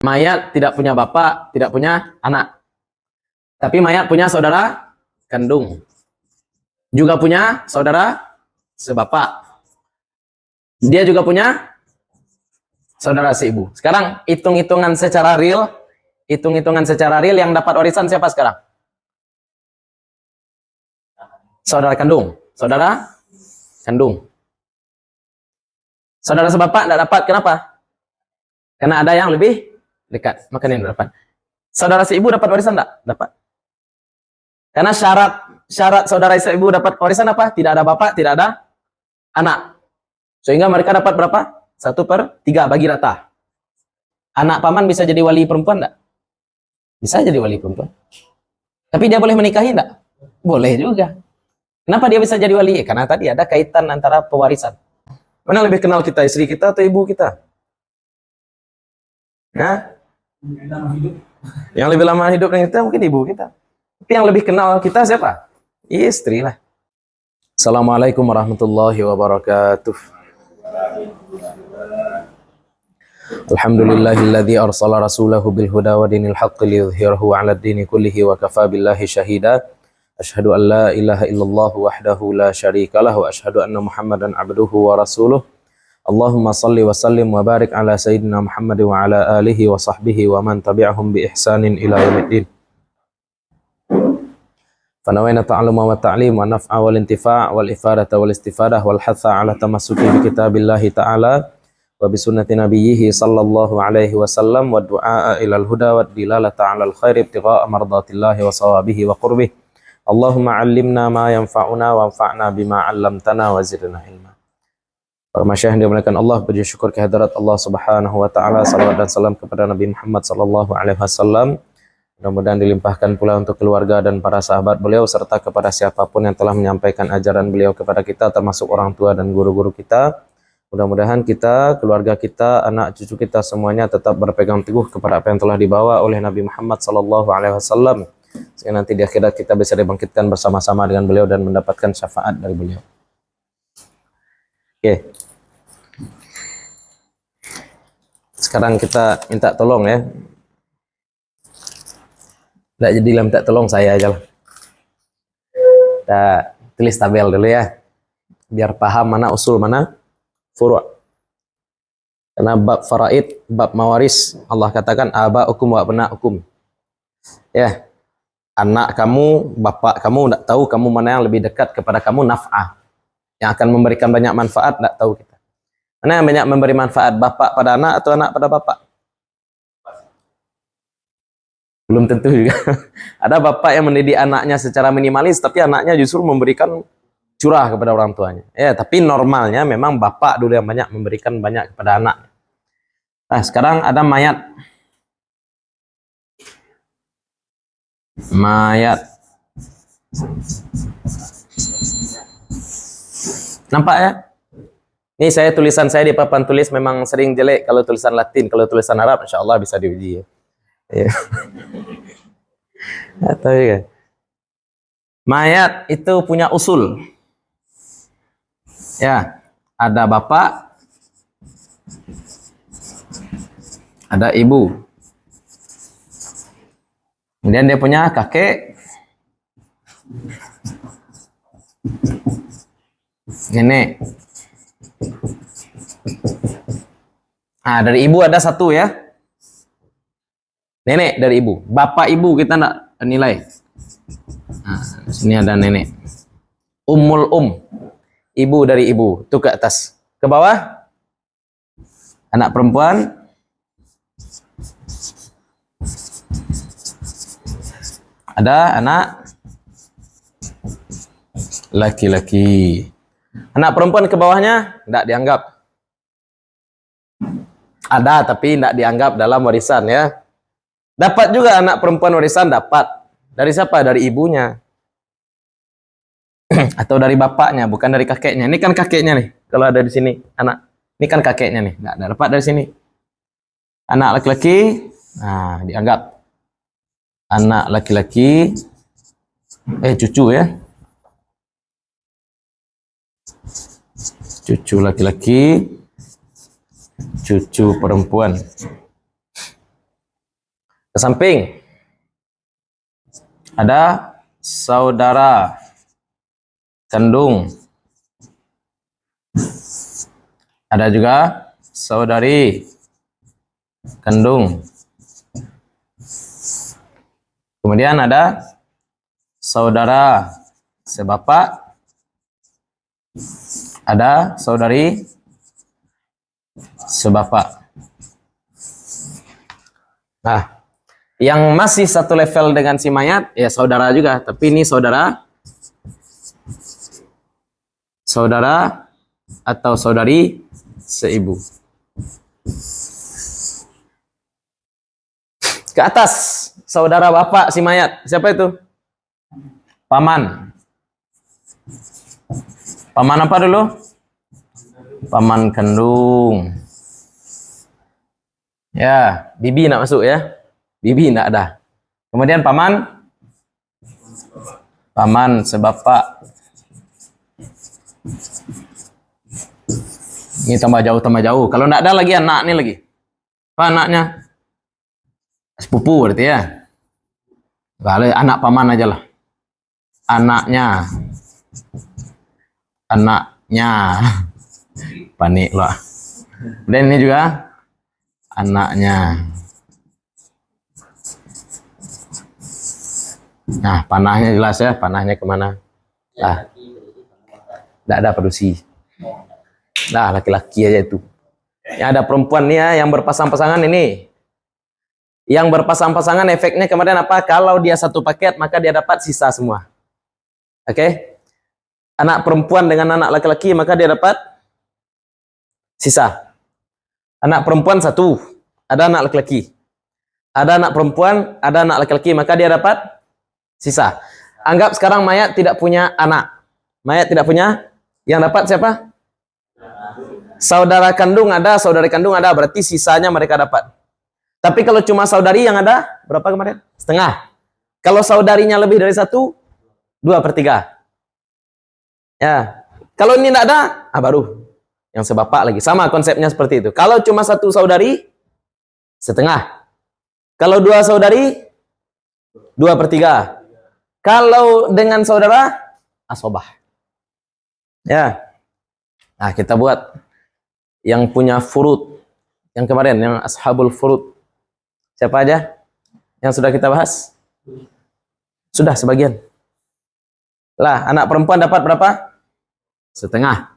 Mayat tidak punya bapak, tidak punya anak. Tapi mayat punya saudara kandung. Juga punya saudara sebapak. Dia juga punya saudara seibu. Sekarang hitung-hitungan secara real. Hitung-hitungan secara real yang dapat warisan siapa sekarang? Saudara kandung. Saudara kandung. Saudara sebapak tidak dapat. Kenapa? Karena ada yang lebih dekat. Makanya tidak dapat. Saudara seibu dapat warisan tidak? Dapat. Karena syarat saudara seibu dapat warisan apa? Tidak ada bapak, tidak ada anak. Sehingga mereka dapat berapa? 1/3 bagi rata. Anak paman bisa jadi wali perempuan enggak? Bisa jadi wali perempuan. Tapi dia boleh menikahi enggak? Boleh juga. Kenapa dia bisa jadi wali? Karena tadi ada kaitan antara pewarisan. Mana lebih kenal kita, istri kita atau ibu kita? Nah, yang lebih lama hidup dengan kita mungkin ibu kita. Tapi yang lebih kenal kita siapa? Istri lah. Assalamualaikum warahmatullahi wabarakatuh. Alhamdulillahilladzi arsala rasulahu bil huda wa dinil haqqi liyudhhirahu 'ala ad-dini kullihi wa kafaa billahi shahida. Asyhadu an la ilaha illallah wahdahu la syarika lahu wa asyhadu anna Muhammadan 'abduhu wa rasuluh. Allahumma salli wa sallim wa barik ala sayyidina Muhammad wa ala alihi wa sahbihi wa man tabi'ahum bi ihsanin ila yaumiddin. Fanawayna ta'alluma wa ta'lim wa naf'a wal intifa' wal ifadata wal istifadah wal hatha ala tamassuki bi kitabillahi ta'ala wa bi sunnati nabiyhi sallallahu alaihi wasallam wa du'a ilal huda wa dilalata 'alal khair ibtigha'a mardatillahi wa sawabihi wa qurbih. Allahumma 'allimna ma yanfa'una wa anfa'na bima 'allamtana wa zidna ilma. Para masyayikh yang dimuliakan Allah, puji syukur kehadirat Allah Subhanahu wa taala, salawat dan salam kepada Nabi Muhammad sallallahu alaihi wasallam. Mudah-mudahan dilimpahkan pula untuk keluarga dan para sahabat beliau serta kepada siapapun yang telah menyampaikan ajaran beliau kepada kita, termasuk orang tua dan guru-guru kita. Mudah-mudahan kita, keluarga kita, anak cucu kita semuanya tetap berpegang teguh kepada apa yang telah dibawa oleh Nabi Muhammad sallallahu alaihi wasallam. Sehingga nanti di akhirat kita bisa dibangkitkan bersama-sama dengan beliau dan mendapatkan syafaat dari beliau. Oke. Sekarang kita minta tolong ya. Tidak jadi minta tolong saya aja lah. Kita tulis tabel dulu ya. Biar paham mana usul, mana furu'. Karena bab faraid, bab mawaris, Allah katakan aba'ukum wa abna'ukum. Ya. Anak kamu, bapak kamu tidak tahu kamu mana yang lebih dekat kepada kamu naf'ah. Yang akan memberikan banyak manfaat, tidak tahu kita. Mana yang banyak memberi manfaat, bapak pada anak atau anak pada bapak? Belum tentu juga. Ada bapak yang mendidik anaknya secara minimalis, tapi anaknya justru memberikan curah kepada orang tuanya. Ya, tapi normalnya memang bapak dulu yang banyak memberikan banyak kepada anak. Nah, sekarang ada mayat. Mayat. Nampak ya? Ini saya tulisan saya di papan tulis memang sering jelek kalau tulisan Latin, kalau tulisan Arab insya Allah bisa diuji ya. Ya. Atau ya. Mayat itu punya usul. Ya, ada bapak, ada ibu. Kemudian dia punya kakek, nenek. Nah, dari ibu ada satu ya. Nenek dari ibu. Bapak ibu kita enggak nilai. Nah, di sini ada nenek. Ummul ibu dari ibu. Itu ke atas. Ke bawah. Anak perempuan. Ada anak laki-laki. Anak perempuan ke bawahnya tidak dianggap. Ada tapi tidak dianggap dalam warisan ya. Dapat juga anak perempuan warisan, dapat. Dari siapa? Dari ibunya. Atau dari bapaknya, bukan dari kakeknya. Ini kan kakeknya nih. Kalau ada di sini anak. Ini kan kakeknya nih. Nggak dapat dari sini. Anak laki-laki, nah dianggap. Anak laki-laki, cucu ya. Cucu laki-laki, cucu perempuan. Ke samping ada saudara kandung, ada juga saudari kandung. Kemudian ada saudara sebapak, ada saudari sebapak. Nah, yang masih satu level dengan si mayat ya saudara juga, tapi ini saudara atau saudari seibu. Ke atas saudara bapak si mayat, siapa itu? Paman. Paman apa dulu? Paman kandung. Ya, bibi nak masuk ya. Bibi nak ada. Kemudian paman sebapak. Ini tambah jauh. Kalau enggak ada lagi anak nih lagi. Apa anaknya? Sepupu berarti ya. Kalau anak paman aja lah. Anaknya. Panik lah. Dan ini juga anaknya. Nah, panahnya jelas ya, panahnya kemana? Nah, tidak ada produksi. Nah, laki-laki aja itu. Yang ada perempuan nih ya, yang berpasang-pasangan ini. Yang berpasang-pasangan efeknya kemarin apa? Kalau dia satu paket, maka dia dapat sisa semua. Oke? Anak perempuan dengan anak laki-laki, maka dia dapat sisa. Anak perempuan satu, ada anak laki-laki. Ada anak perempuan, ada anak laki-laki, maka dia dapat sisa. Anggap sekarang mayat tidak punya anak. Mayat tidak punya, yang dapat siapa? Saudara kandung ada, saudari kandung ada, berarti sisanya mereka dapat. Tapi kalau cuma saudari yang ada, berapa kemarin? Setengah. Kalau saudarinya lebih dari 1, 2/3. Ya, kalau ini tidak ada, baru yang sebapak lagi. Sama konsepnya seperti itu. Kalau cuma satu saudari, setengah. Kalau 2 saudari, 2/3. Kalau dengan saudara, asobah. Ya. Nah, kita buat yang punya furud. Yang kemarin, yang ashabul furud. Siapa aja yang sudah kita bahas? Sudah sebagian. Lah, anak perempuan dapat berapa? Setengah.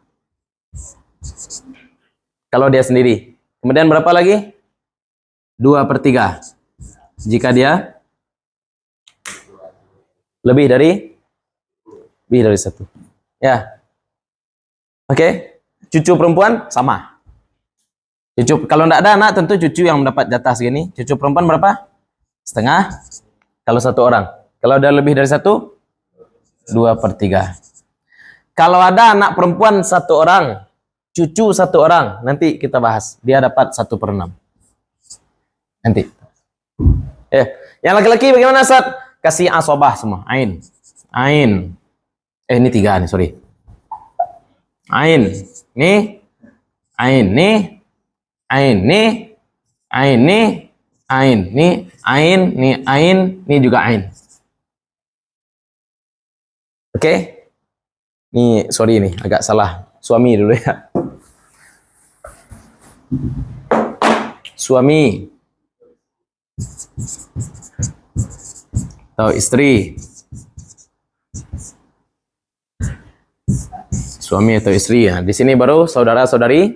Kalau dia sendiri. Kemudian berapa lagi? 2/3. Jika dia lebih dari 1. Ya. Oke. Cucu perempuan sama. Cucu, kalau tidak ada anak, tentu cucu yang mendapat jatah segini. Cucu perempuan berapa? Setengah. Kalau 1 orang. Kalau ada lebih dari 1, 2/3. Kalau ada anak perempuan 1 orang, cucu 1 orang, nanti kita bahas. Dia dapat 1/6. Nanti. Yang laki-laki bagaimana, Ustaz? Kasih asobah semua. Ain. Ini 3 nih, sorry. Ain. Nih. Ain. Nih. Ain. Nih. Ain. Nih. Ain. Nih. Ain. Nih. Ain. Nih juga ain. Oke? Nih, sorry nih, agak salah. Suami dulu ya. Suami. Atau istri. Suami atau istri ya. Di sini baru saudara-saudari.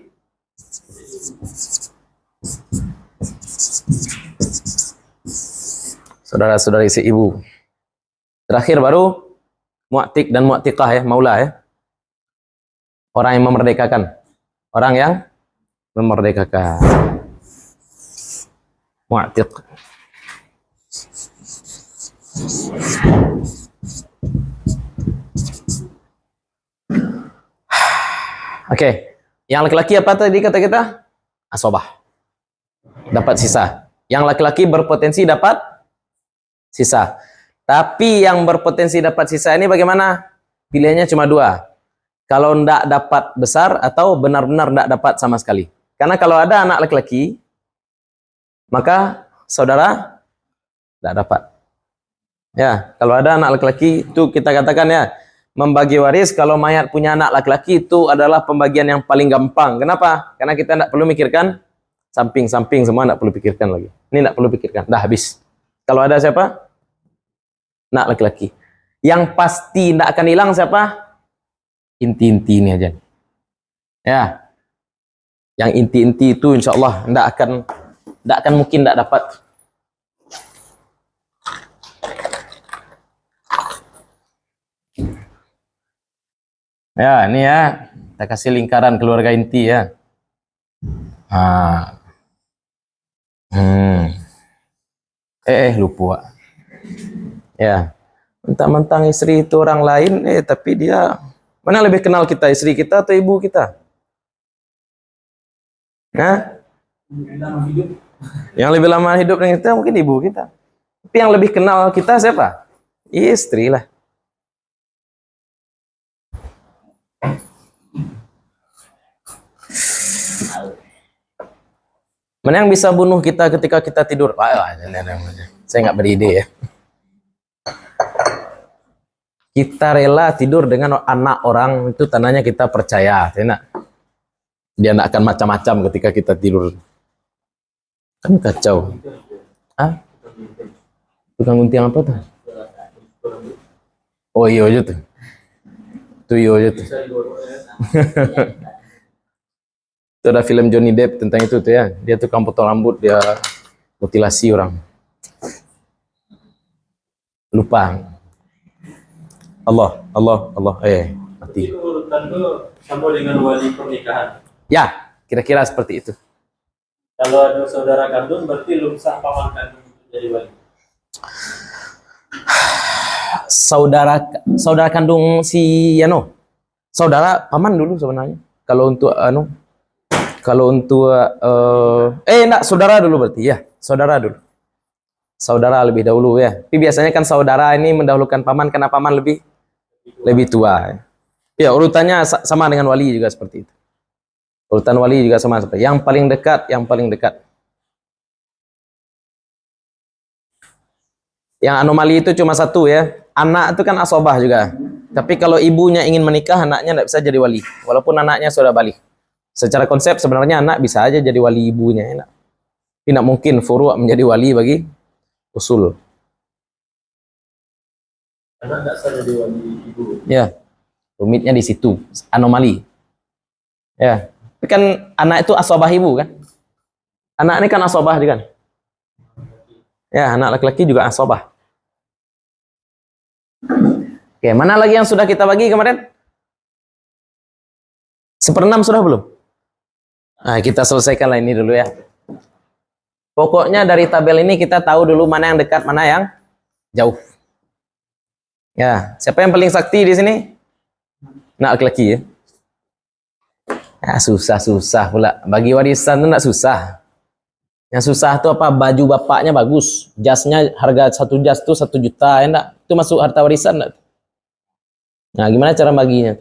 Saudara-saudari si ibu. Terakhir baru mu'tik dan mu'tikah ya, maula ya. Orang yang memerdekakan. Orang yang memerdekakan. Mu'tik. Oke. Yang laki-laki apa tadi kata kita? Asobah. Dapat sisa. Yang laki-laki berpotensi dapat sisa. Tapi yang berpotensi dapat sisa ini bagaimana? Pilihannya cuma 2. Kalau tidak dapat besar atau benar-benar tidak dapat sama sekali. Karena kalau ada anak laki-laki, maka saudara Tidak dapat. Ya, kalau ada anak laki-laki itu kita katakan ya, membagi waris kalau mayat punya anak laki-laki itu adalah pembagian yang paling gampang. Kenapa? Karena kita tidak perlu mikirkan samping-samping, semua tidak perlu pikirkan lagi. Ini tidak perlu pikirkan, dah habis. Kalau ada siapa? Anak laki-laki. Yang pasti tidak akan hilang siapa? Inti-inti ini aja. Ya, yang inti-inti itu insya Allah tidak akan mungkin tidak dapat. Ya, ini ya, kita kasih lingkaran keluarga inti ya. Ah. Lupa. Ya, mentang-mentang istri itu orang lain, tapi dia mana lebih kenal kita, istri kita atau ibu kita? Nah, yang lebih lama hidup dengan kita mungkin ibu kita. Tapi yang lebih kenal kita siapa? Istri lah. Mana yang bisa bunuh kita ketika kita tidur? Saya nggak beride ya. Kita rela tidur dengan anak orang itu tandanya kita percaya, tidak? Dia tidak akan macam-macam ketika kita tidur. Kan kacau. Ah? Tukang gunting apa tuh? Oh iya aja tuh. Tuh iya aja tuh. Itu ada film Johnny Depp tentang itu tuh ya. Dia tukang potong rambut, dia mutilasi orang. Lupa. Allah, mati. Itu urutan tuh sama dengan wali pernikahan. Ya, kira-kira seperti itu. Kalau ada saudara kandung berarti lu sah paman kandung jadi wali. Saudara kandung si saudara paman dulu sebenarnya. Kalau untuk enggak, saudara dulu berarti ya, saudara dulu. Saudara lebih dahulu ya. Tapi biasanya kan saudara ini mendahulukan paman karena paman lebih tua. Ya, urutannya sama dengan wali juga seperti itu. Urutan wali juga sama seperti yang paling dekat. Yang anomali itu cuma satu ya. Anak itu kan asobah juga. Tapi kalau ibunya ingin menikah, anaknya tidak bisa jadi wali. Walaupun anaknya sudah balik. Secara konsep sebenarnya anak bisa aja jadi wali ibunya. Enak. Tidak mungkin furu' menjadi wali bagi usul. Anak tidak sah jadi wali ibu. Ya, rumitnya di situ. Anomali. Ya, tapi kan anak itu asobah ibu kan. Anak ini kan asobah juga kan. Ya, anak laki-laki juga asobah. Oke, mana lagi yang sudah kita bagi kemarin? 1/6 sudah belum? Nah, kita selesaikanlah ini dulu ya. Pokoknya dari tabel ini kita tahu dulu mana yang dekat, mana yang jauh. Ya, siapa yang paling sakti di sini? Anak laki-laki ya. Ya, susah pula. Bagi warisan itu enggak susah. Yang susah itu apa? Baju bapaknya bagus. Jasnya harga 1 jas itu 1 juta, enggak? Itu masuk harta warisan enggak? Nah, gimana cara baginya?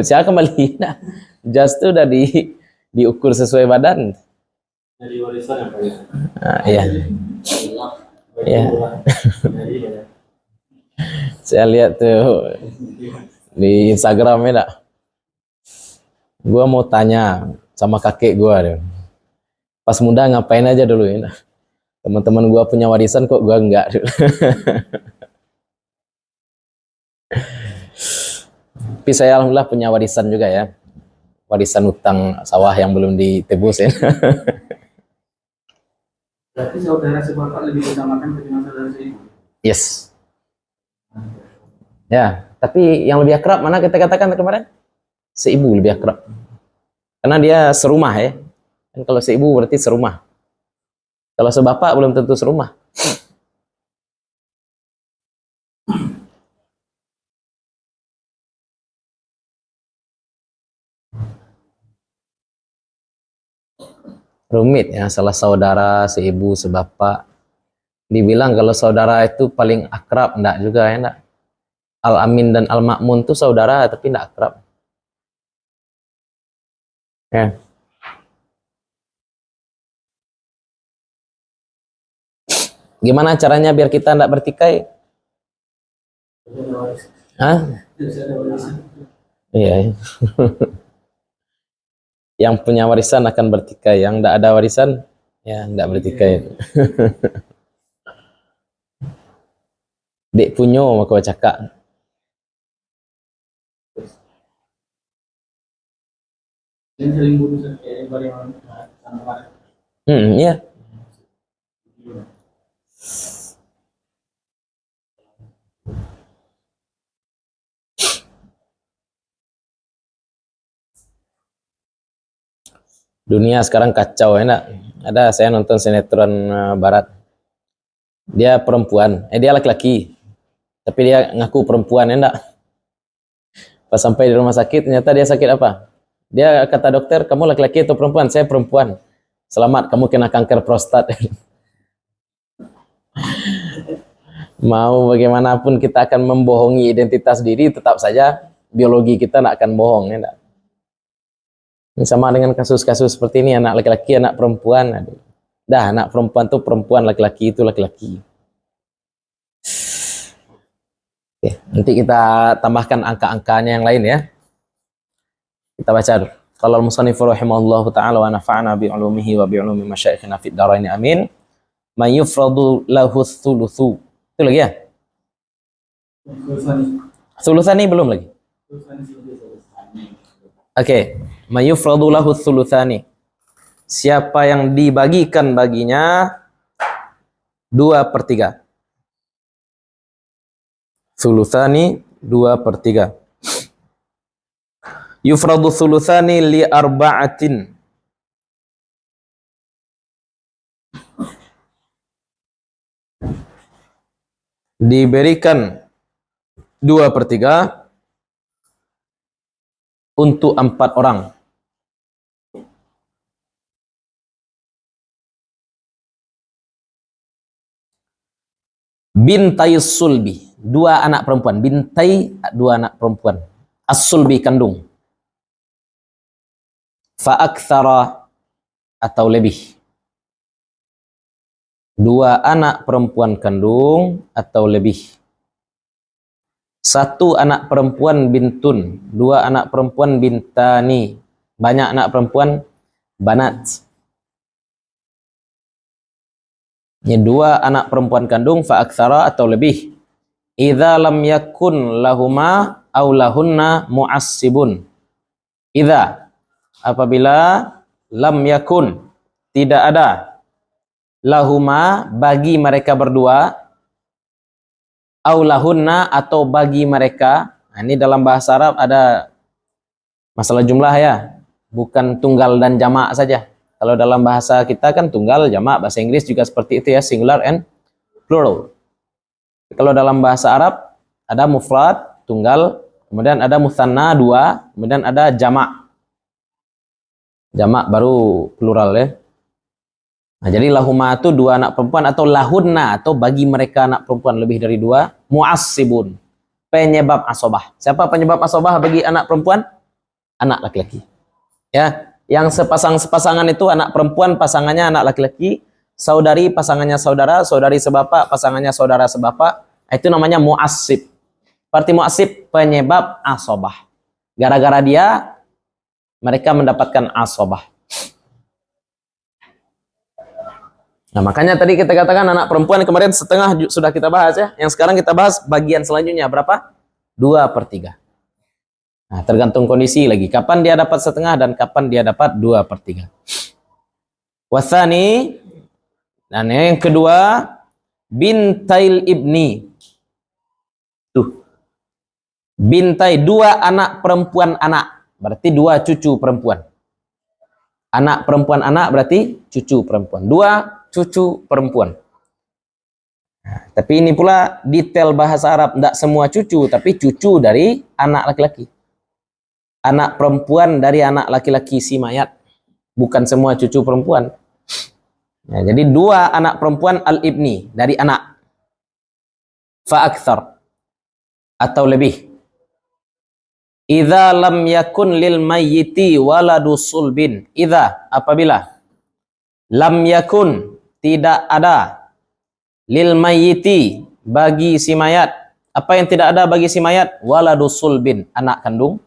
Saya kembali. Nah, jas itu udah diukur sesuai badan. Jadi warisan yang paling. Nah, iya. Ya. Saya lihat tuh di Instagram ya. Gua mau tanya sama kakek gua deh. Pas muda ngapain aja dulu ya. Teman-teman gua punya warisan kok gua enggak. Tapi saya alhamdulillah punya warisan juga ya. Warisan utang sawah yang belum ditebus ya. Berarti saudara sebapak lebih utamakan ketimbang saudara seibu. Yes. Ya, tapi yang lebih akrab mana kita katakan kemarin? Seibu lebih akrab. Karena dia serumah ya. Dan kalau seibu berarti serumah. Kalau sebapak belum tentu serumah. Rumit ya, salah saudara, seibu, sebapak. Dibilang kalau saudara itu paling akrab, enggak juga ya, enggak. Al-Amin dan Al-Ma'mun itu saudara tapi enggak akrab. Ya. Gimana caranya biar kita tidak bertikai? Hah? Iya. Yang punya warisan akan bertikai, yang tidak ada warisan ya tidak bertikai. Dek punyo maka cakak. Iya. Dunia sekarang kacau, enak. Ada saya nonton sinetron barat. Dia perempuan, dia laki-laki. Tapi dia ngaku perempuan, enak. Pas sampai di rumah sakit, ternyata dia sakit apa? Dia kata dokter, kamu laki-laki atau perempuan? Saya perempuan. Selamat, kamu kena kanker prostat. Mau bagaimanapun kita akan membohongi identitas diri, tetap saja biologi kita tidak akan bohong, enak. Ini sama dengan kasus-kasus seperti ini, anak laki-laki, anak perempuan. Aduh. Dah, anak perempuan tuh perempuan, laki-laki itu laki-laki. Oke, nanti kita tambahkan angka-angkanya yang lain ya. Kita baca dulu. Qala al-musannif rahimahullahu ta'ala wa nafa'ana bi 'ulumihi wa bi 'ulumi masyayikhina fid dharain amin. May yufradu lahu thulutsu. Itu lagi ya? Thulutsani belum lagi. Oke, mayufradu lahu thulutsani. Siapa yang dibagikan baginya 2/3. Thulutsani 2/3. Yufradu thulutsani li arba'atin. Diberikan 2/3 untuk 4 orang. Bintai sulbi, 2 anak perempuan. Bintai, 2 anak perempuan. As-sulbi, kandung. Fa'aktsara, atau lebih. 2 anak perempuan kandung atau lebih. 1 anak perempuan bintun, 2 anak perempuan bintani. Banyak anak perempuan banat. Ini 2 anak perempuan kandung fa'aktsara atau lebih. Idza lam yakun lahuma aw lahunna mu'assibun. Idza, apabila lam yakun, tidak ada, lahuma, bagi mereka berdua, aulahunna, atau bagi mereka. Nah, ini dalam bahasa Arab ada masalah jumlah ya, bukan tunggal dan jamak saja. Kalau dalam bahasa kita kan tunggal, jamak, bahasa Inggris juga seperti itu ya, singular and plural. Kalau dalam bahasa Arab ada mufrad, tunggal, kemudian ada mutsanna, 2, kemudian ada jamak. Jamak baru plural ya. Nah, jadi lahuma itu 2 anak perempuan, atau lahunna, atau bagi mereka anak perempuan lebih dari 2, mu'assibun, penyebab asobah. Siapa penyebab asobah bagi anak perempuan? Anak laki-laki. Ya, yang sepasangan itu anak perempuan, pasangannya anak laki-laki, saudari pasangannya saudara, saudari sebapak pasangannya saudara sebapak. Itu namanya mu'assib. Arti mu'assib, penyebab asobah. Gara-gara dia mereka mendapatkan asobah. Nah, makanya tadi kita katakan anak perempuan kemarin setengah sudah kita bahas ya. Yang sekarang kita bahas bagian selanjutnya berapa? 2/3. Nah, tergantung kondisi lagi. Kapan dia dapat setengah dan kapan dia dapat 2/3. Wasani, dan yang kedua, bintail ibni. Tuh. Bintai, 2 anak perempuan anak. Berarti 2 cucu perempuan. Anak perempuan anak berarti cucu perempuan. 2 cucu perempuan. Nah, tapi ini pula detail bahasa Arab. Tidak semua cucu, tapi cucu dari anak laki-laki. Anak perempuan dari anak laki-laki si mayat. Bukan semua cucu perempuan. Nah, jadi 2 anak perempuan al-ibni, dari anak. Fa'akthar, atau lebih. Idza lam yakun lil mayyiti waladu sulbin. Idza, apabila lam yakun, tidak ada lil mayyiti, bagi si mayat. Apa yang tidak ada bagi si mayat? Waladus sulbin, anak kandung.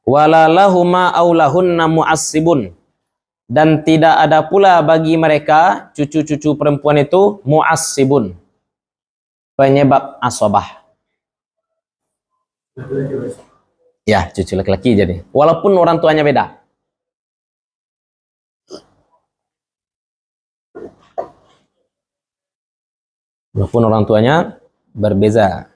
Walalahuma aulahunna mu'assibun, dan tidak ada pula bagi mereka cucu-cucu perempuan itu mu'assibun, penyebab asabah. Ya, cucu laki-laki jadi. Walaupun orang tuanya beda. Walaupun orang tuanya berbeza.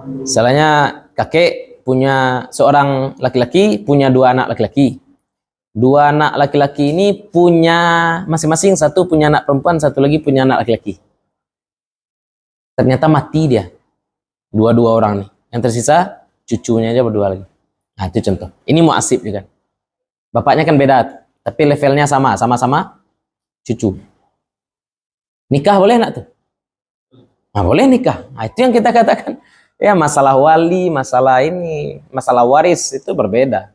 Misalnya kakek punya seorang laki-laki, punya dua anak laki-laki. Dua anak laki-laki ini punya masing-masing, satu punya anak perempuan, satu lagi punya anak laki-laki. Ternyata mati dia. Dua-dua orang nih. Yang tersisa cucunya aja berdua lagi. Nah, itu contoh. Ini mu'asib juga. Bapaknya kan beda, tapi levelnya sama-sama cucu. Nikah boleh enggak tuh? Nah, boleh nikah. Nah, itu yang kita katakan. Ya, masalah wali, masalah ini, masalah waris itu berbeda.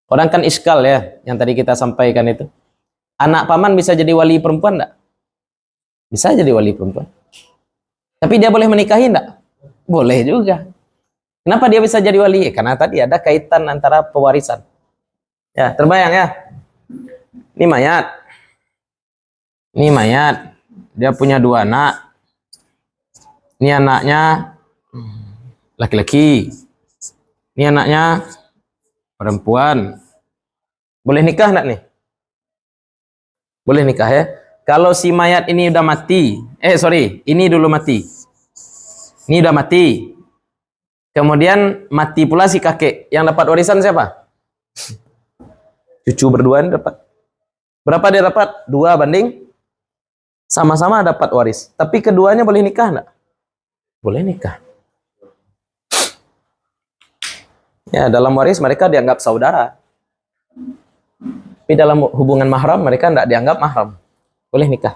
Orang kan iskal ya, yang tadi kita sampaikan itu. Anak paman bisa jadi wali perempuan enggak? Bisa jadi wali perempuan. Tapi dia boleh menikahi enggak? Boleh juga. Kenapa dia bisa jadi wali? Karena tadi ada kaitan antara pewarisan. Ya, terbayang ya. Ini mayat. Ini mayat. Dia punya dua anak. Ini anaknya laki-laki. Ini anaknya perempuan. Boleh nikah enggak nih? Boleh nikah ya. Kalau si mayat ini udah mati. Ini dulu mati. Ini udah mati. Kemudian mati pula si kakek. Yang dapat warisan siapa? Cucu berdua ini dapat. Berapa dia dapat? 2 banding. Sama-sama dapat waris. Tapi keduanya boleh nikah enggak? Boleh nikah. Ya, dalam waris mereka dianggap saudara. Tapi dalam hubungan mahram mereka enggak dianggap mahram. Boleh nikah.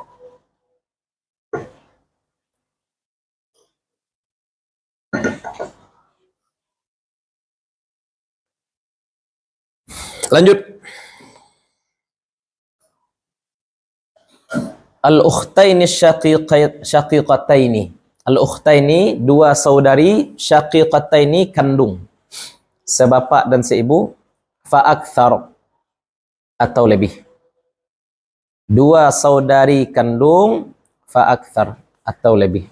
Lanjut. Al-ukhtaini syaqiqataini. Al-ukhtaini, dua saudari, syaqiqataini, kandung. Sebapak dan seibu, fa'akthar, atau lebih. Dua saudari kandung, fa'akthar, atau lebih.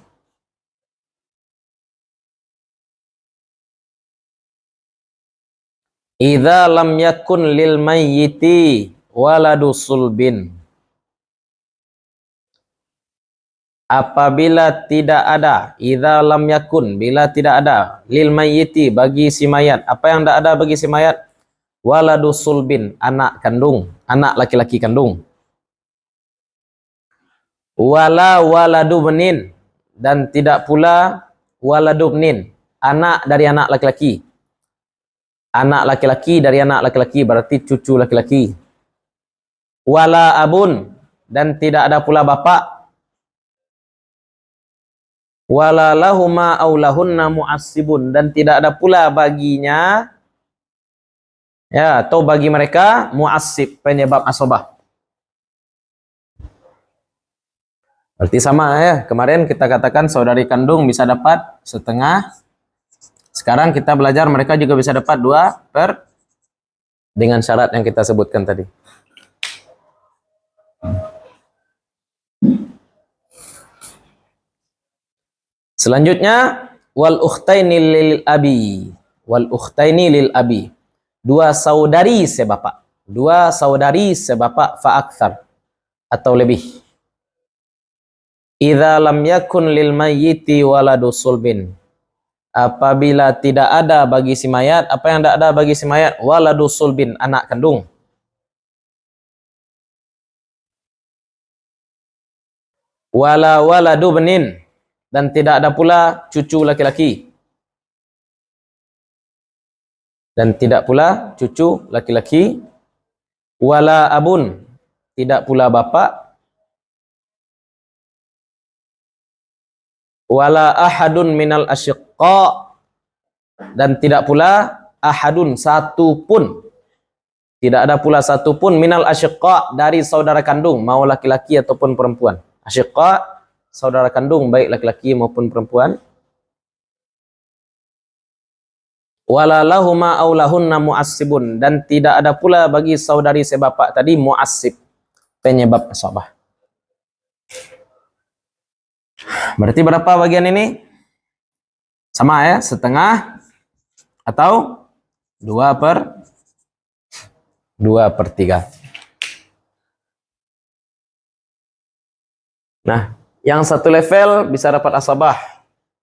Idza lam yakun lil mayyiti waladu sulbin. Apabila tidak ada, idza lam yakun, bila tidak ada, lil mayyiti, bagi si mayat. Apa yang tidak ada bagi si mayat? Waladu sulbin, anak kandung, anak laki-laki kandung. Wala waladu benin, dan tidak pula waladu benin, anak dari anak laki-laki. Anak laki-laki dari anak laki-laki, berarti cucu laki-laki. Wala abun, dan tidak ada pula bapak. Wala lahuma aulahunna mu'assibun, dan tidak ada pula baginya, ya, atau bagi mereka mu'assib, penyebab asabah. Berarti sama ya, kemarin kita katakan saudari kandung bisa dapat setengah. Sekarang kita belajar mereka juga bisa dapat 2/, dengan syarat yang kita sebutkan tadi. Selanjutnya, wal ukhtaini lil abi. Wal ukhtaini lil abi. Dua saudari sebapak. Dua saudari sebapak fa'akthar, atau lebih. Idza lam yakun lil mayyiti waladu sulbin. Apabila tidak ada bagi si mayat, apa yang tidak ada bagi si mayat? Waladu sulbin, anak kandung. Wala waladu benin, dan tidak ada pula cucu laki-laki. Dan tidak pula cucu laki-laki. Wala abun, tidak pula bapak. Wala ahadun minal asyiqqa, dan tidak pula ahadun, satu pun. Tidak ada pula satu pun minal asyiqa, dari saudara kandung, mau laki-laki ataupun perempuan. Asyiqa, saudara kandung, baik laki-laki maupun perempuan. Wala lahuma aw lahunna mu'assibun, dan tidak ada pula bagi saudari sebapak tadi mu'assib, penyebab asabah. Berarti berapa bagian ini? Sama ya, setengah atau 2/3. Nah, yang satu level bisa dapat asabah.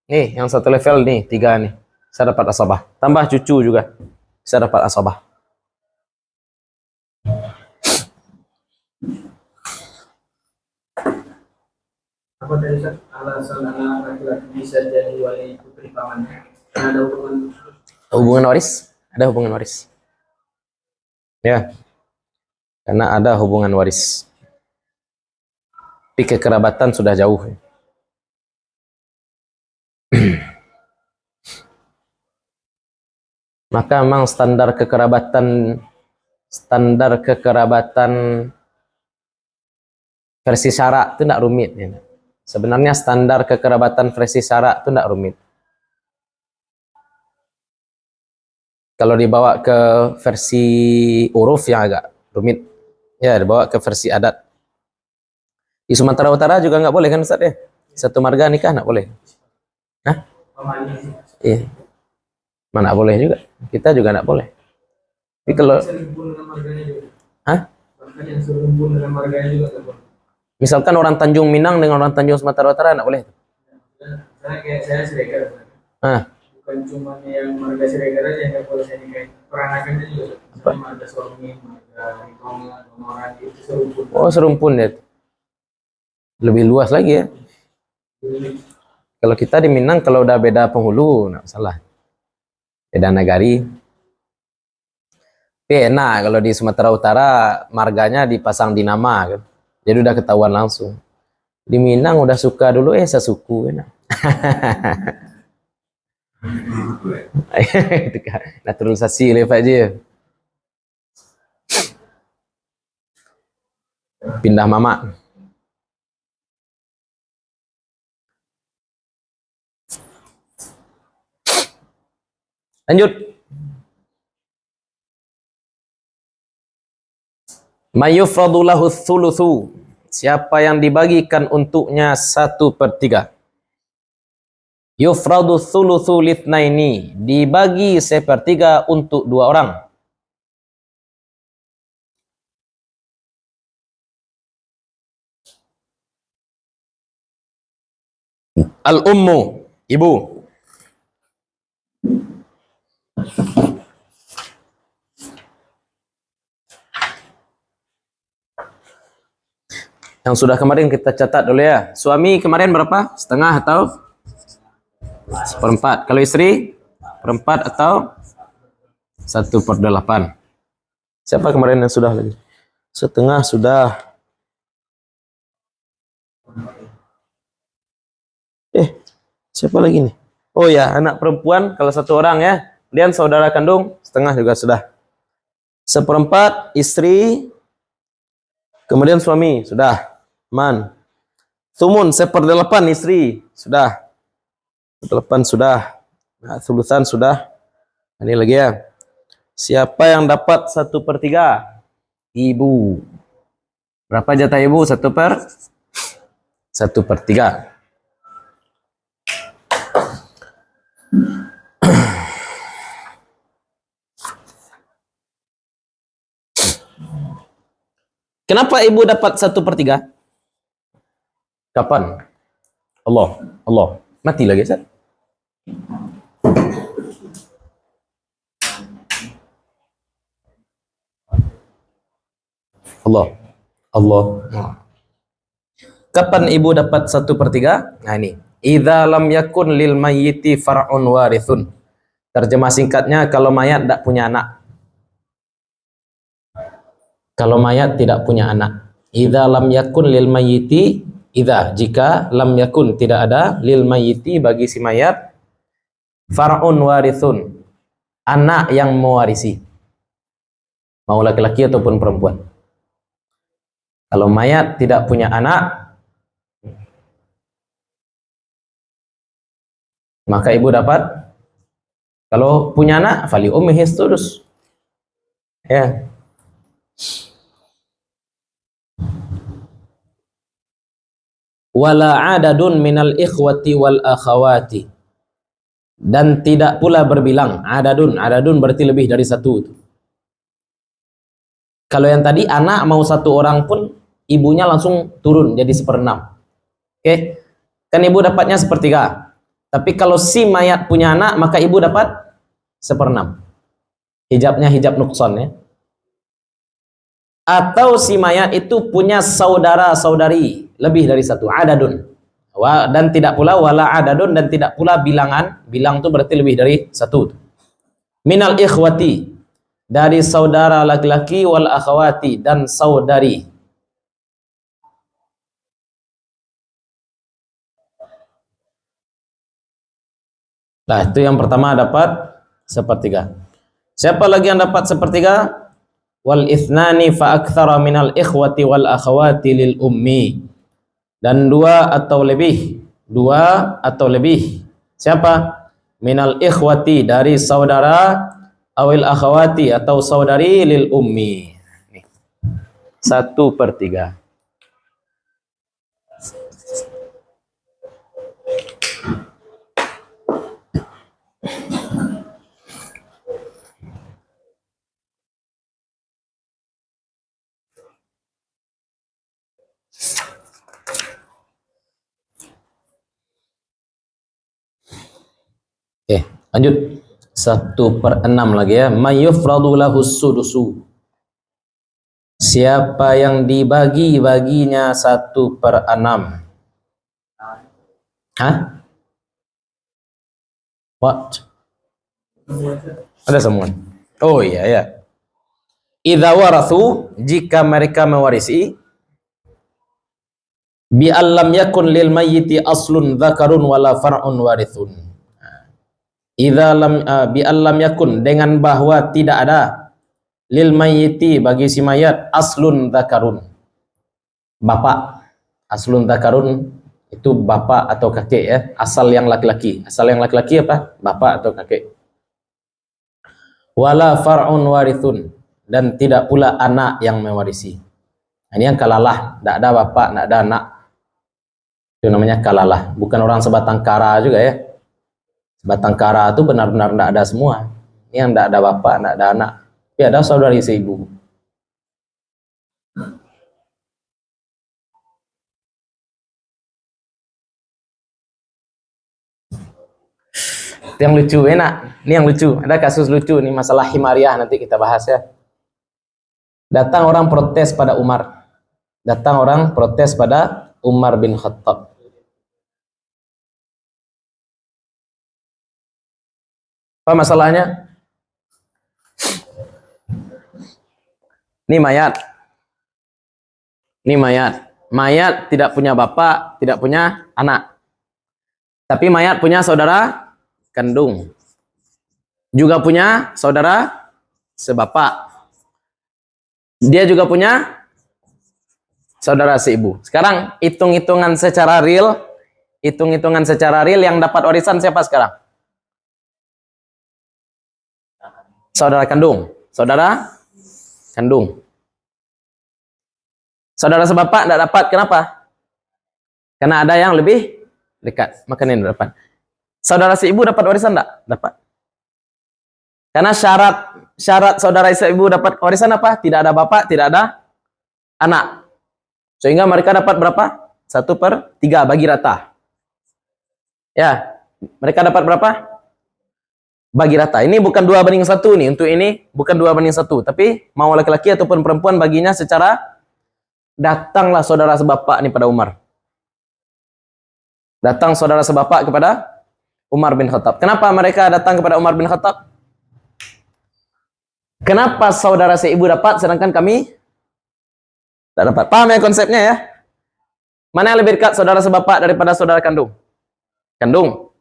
Nih, yang satu level nih, 3 nih. Bisa dapat asabah. Tambah cucu juga bisa dapat asabah. Apa tadi alasan anak laki-laki bisa jadi wali putri pamannya? Ada Hubungan waris? Ada hubungan waris. Ya. Karena ada hubungan waris. Tapi kekerabatan sudah jauh. Maka memang standar kekerabatan versi syarak itu tidak rumit. Ya. Sebenarnya standar kekerabatan versi syarak itu tidak rumit. Kalau dibawa ke versi uruf yang agak rumit, ya dibawa ke versi adat. Di Sumatera Utara juga nggak boleh kan Ustaz ya? Satu marga nikah nggak boleh. Hah? Iya. Mana boleh juga. Kita juga nggak boleh. Tapi kalau hah? Misalkan orang Tanjung Minang dengan orang Tanjung Sumatera Utara nggak boleh. Saya Siregar. Bukan cuma yang marga Siregar aja yang nggak boleh saya nikahin. Peranakannya juga. Misalnya marga Sormi, marga Ritonga, Nomoradi, itu serumpun. Oh, serumpun ya. Lebih luas lagi ya. Kalau kita di Minang kalau udah beda penghulu nggak salah. Beda nagari. Tapi enak kalau di Sumatera Utara marganya dipasang di nama kan. Jadi udah ketahuan langsung. Di Minang udah suka dulu sesuku enak. Naturalisasi lepas aja. Pindah mama. Lanjut. Mayufradu lahu thuluthu. Siapa yang dibagikan untuknya 1/3. Yufradu thuluthu lithnaini. Dibagi 1/3 untuk 2 orang. Al-ummu, ibu. Yang sudah kemarin kita catat dulu ya. Suami kemarin berapa? Setengah atau 1/4? Kalau istri 1/4 atau 1/8? Siapa kemarin yang sudah lagi? Setengah sudah. Siapa lagi nih? Oh ya, anak perempuan kalau 1 orang ya. Kemudian saudara kandung setengah juga sudah. 1/4 istri. Kemudian suami sudah. Man. Thumun 1/8 istri sudah. 1/8 sudah. Nah, thulutsan sudah. Ini lagi ya. Siapa yang dapat 1/3? Ibu. Berapa jatah ibu? 1/3. Kenapa ibu dapat 1/3? Kapan? Allah. Mati lagi, Ustaz. Allah. Kapan ibu dapat 1/3? Nah ini. Idza lam yakun lil mayyiti far'un warithun. Terjemah singkatnya, kalau mayat tidak punya anak. Kalau mayat tidak punya anak. Idza lam yakun lil mayyiti, jika lam yakun tidak ada lil mayyiti bagi si mayat Far'un warithun, anak yang mewarisi, mau laki-laki ataupun perempuan. Kalau mayat tidak punya anak, maka ibu dapat. Kalau punya anak, fali ummihi sudus. Ya. Wala adadun minal ikhwati wal akhawati, dan tidak pula berbilang. Adadun berarti lebih dari satu. Kalau yang tadi anak mau satu orang pun ibunya langsung turun jadi 1/6. Oke, kan ibu dapatnya 1/3. Tapi kalau si mayat punya anak, maka ibu dapat 1/6. Hijabnya hijab nukson ya. Atau si mayat itu punya saudara-saudari lebih dari satu, adadun. Dan tidak pula wala adadun, dan tidak pula bilangan. Bilang itu berarti lebih dari satu. Minal ikhwati, dari saudara laki-laki, wal akhwati, dan saudari. Nah, itu yang pertama dapat 1/3. Siapa lagi yang dapat 1/3? Wal ithnani fa aktsara minal ikhwati wal akhwati lil ummi, dan 2 atau lebih. Siapa? Minal ikhwati, dari saudara, awil akhwati, atau saudari, lil ummi. 1/3. Oke, lanjut. 1/6 lagi ya. Mayyufradu lahus sudusu, siapa yang dibagi-baginya 1/6. Hah? What? Ada semua. Oh iya ya. Idza warathu, jika mereka mewarisi, bi allam yakun lil mayyiti aslun dzakarun wala far'un warithun. Idza lam bi allam yakun, dengan bahwa tidak ada, lil mayyiti, bagi si mayat, aslun dzakarun, bapak. Aslun dzakarun itu bapak atau kakek ya, asal yang laki-laki. Asal yang laki-laki apa? Bapak atau kakek. Wala far'un warithun, dan tidak pula anak yang mewarisi. Ini yang kalalah, tidak ada bapak, tidak ada anak. Itu namanya kalalah, bukan orang sebatang kara juga ya. Sebatang kara itu benar-benar tidak ada semua. Ini yang tidak ada bapak, tidak ada anak, tapi ada saudari seibu. Itu yang lucu, enak. Ini yang lucu. Ada kasus lucu nih, masalah himariah, nanti kita bahas ya. Datang orang protes pada Umar. Umar bin Khattab. Apa masalahnya? Ini mayat. Mayat tidak punya bapak, tidak punya anak. Tapi mayat punya saudara kandung. Juga punya saudara sebapak. Dia juga punya saudara seibu. Sekarang hitung-hitungan secara real yang dapat warisan siapa sekarang? Saudara kandung. Saudara sebapak tidak dapat. Kenapa? Karena ada yang lebih dekat. Makanya ini dapat. Saudara seibu dapat warisan tidak? Dapat. Karena syarat saudara seibu dapat warisan apa? Tidak ada bapak, tidak ada anak. Sehingga mereka dapat berapa? 1/3 bagi rata. Ya, mereka dapat berapa? Bagi rata. Ini bukan 2/1 nih. Untuk ini bukan 2/1. Tapi mau laki-laki ataupun perempuan baginya secara, datanglah saudara sebapak nih pada Umar. Datang saudara sebapak kepada Umar bin Khattab. Kenapa mereka datang kepada Umar bin Khattab? Kenapa saudara seibu dapat sedangkan kami tidak dapat? Paham ya konsepnya ya? Mana yang lebih dekat, saudara sebapak daripada saudara kandung? Kandung.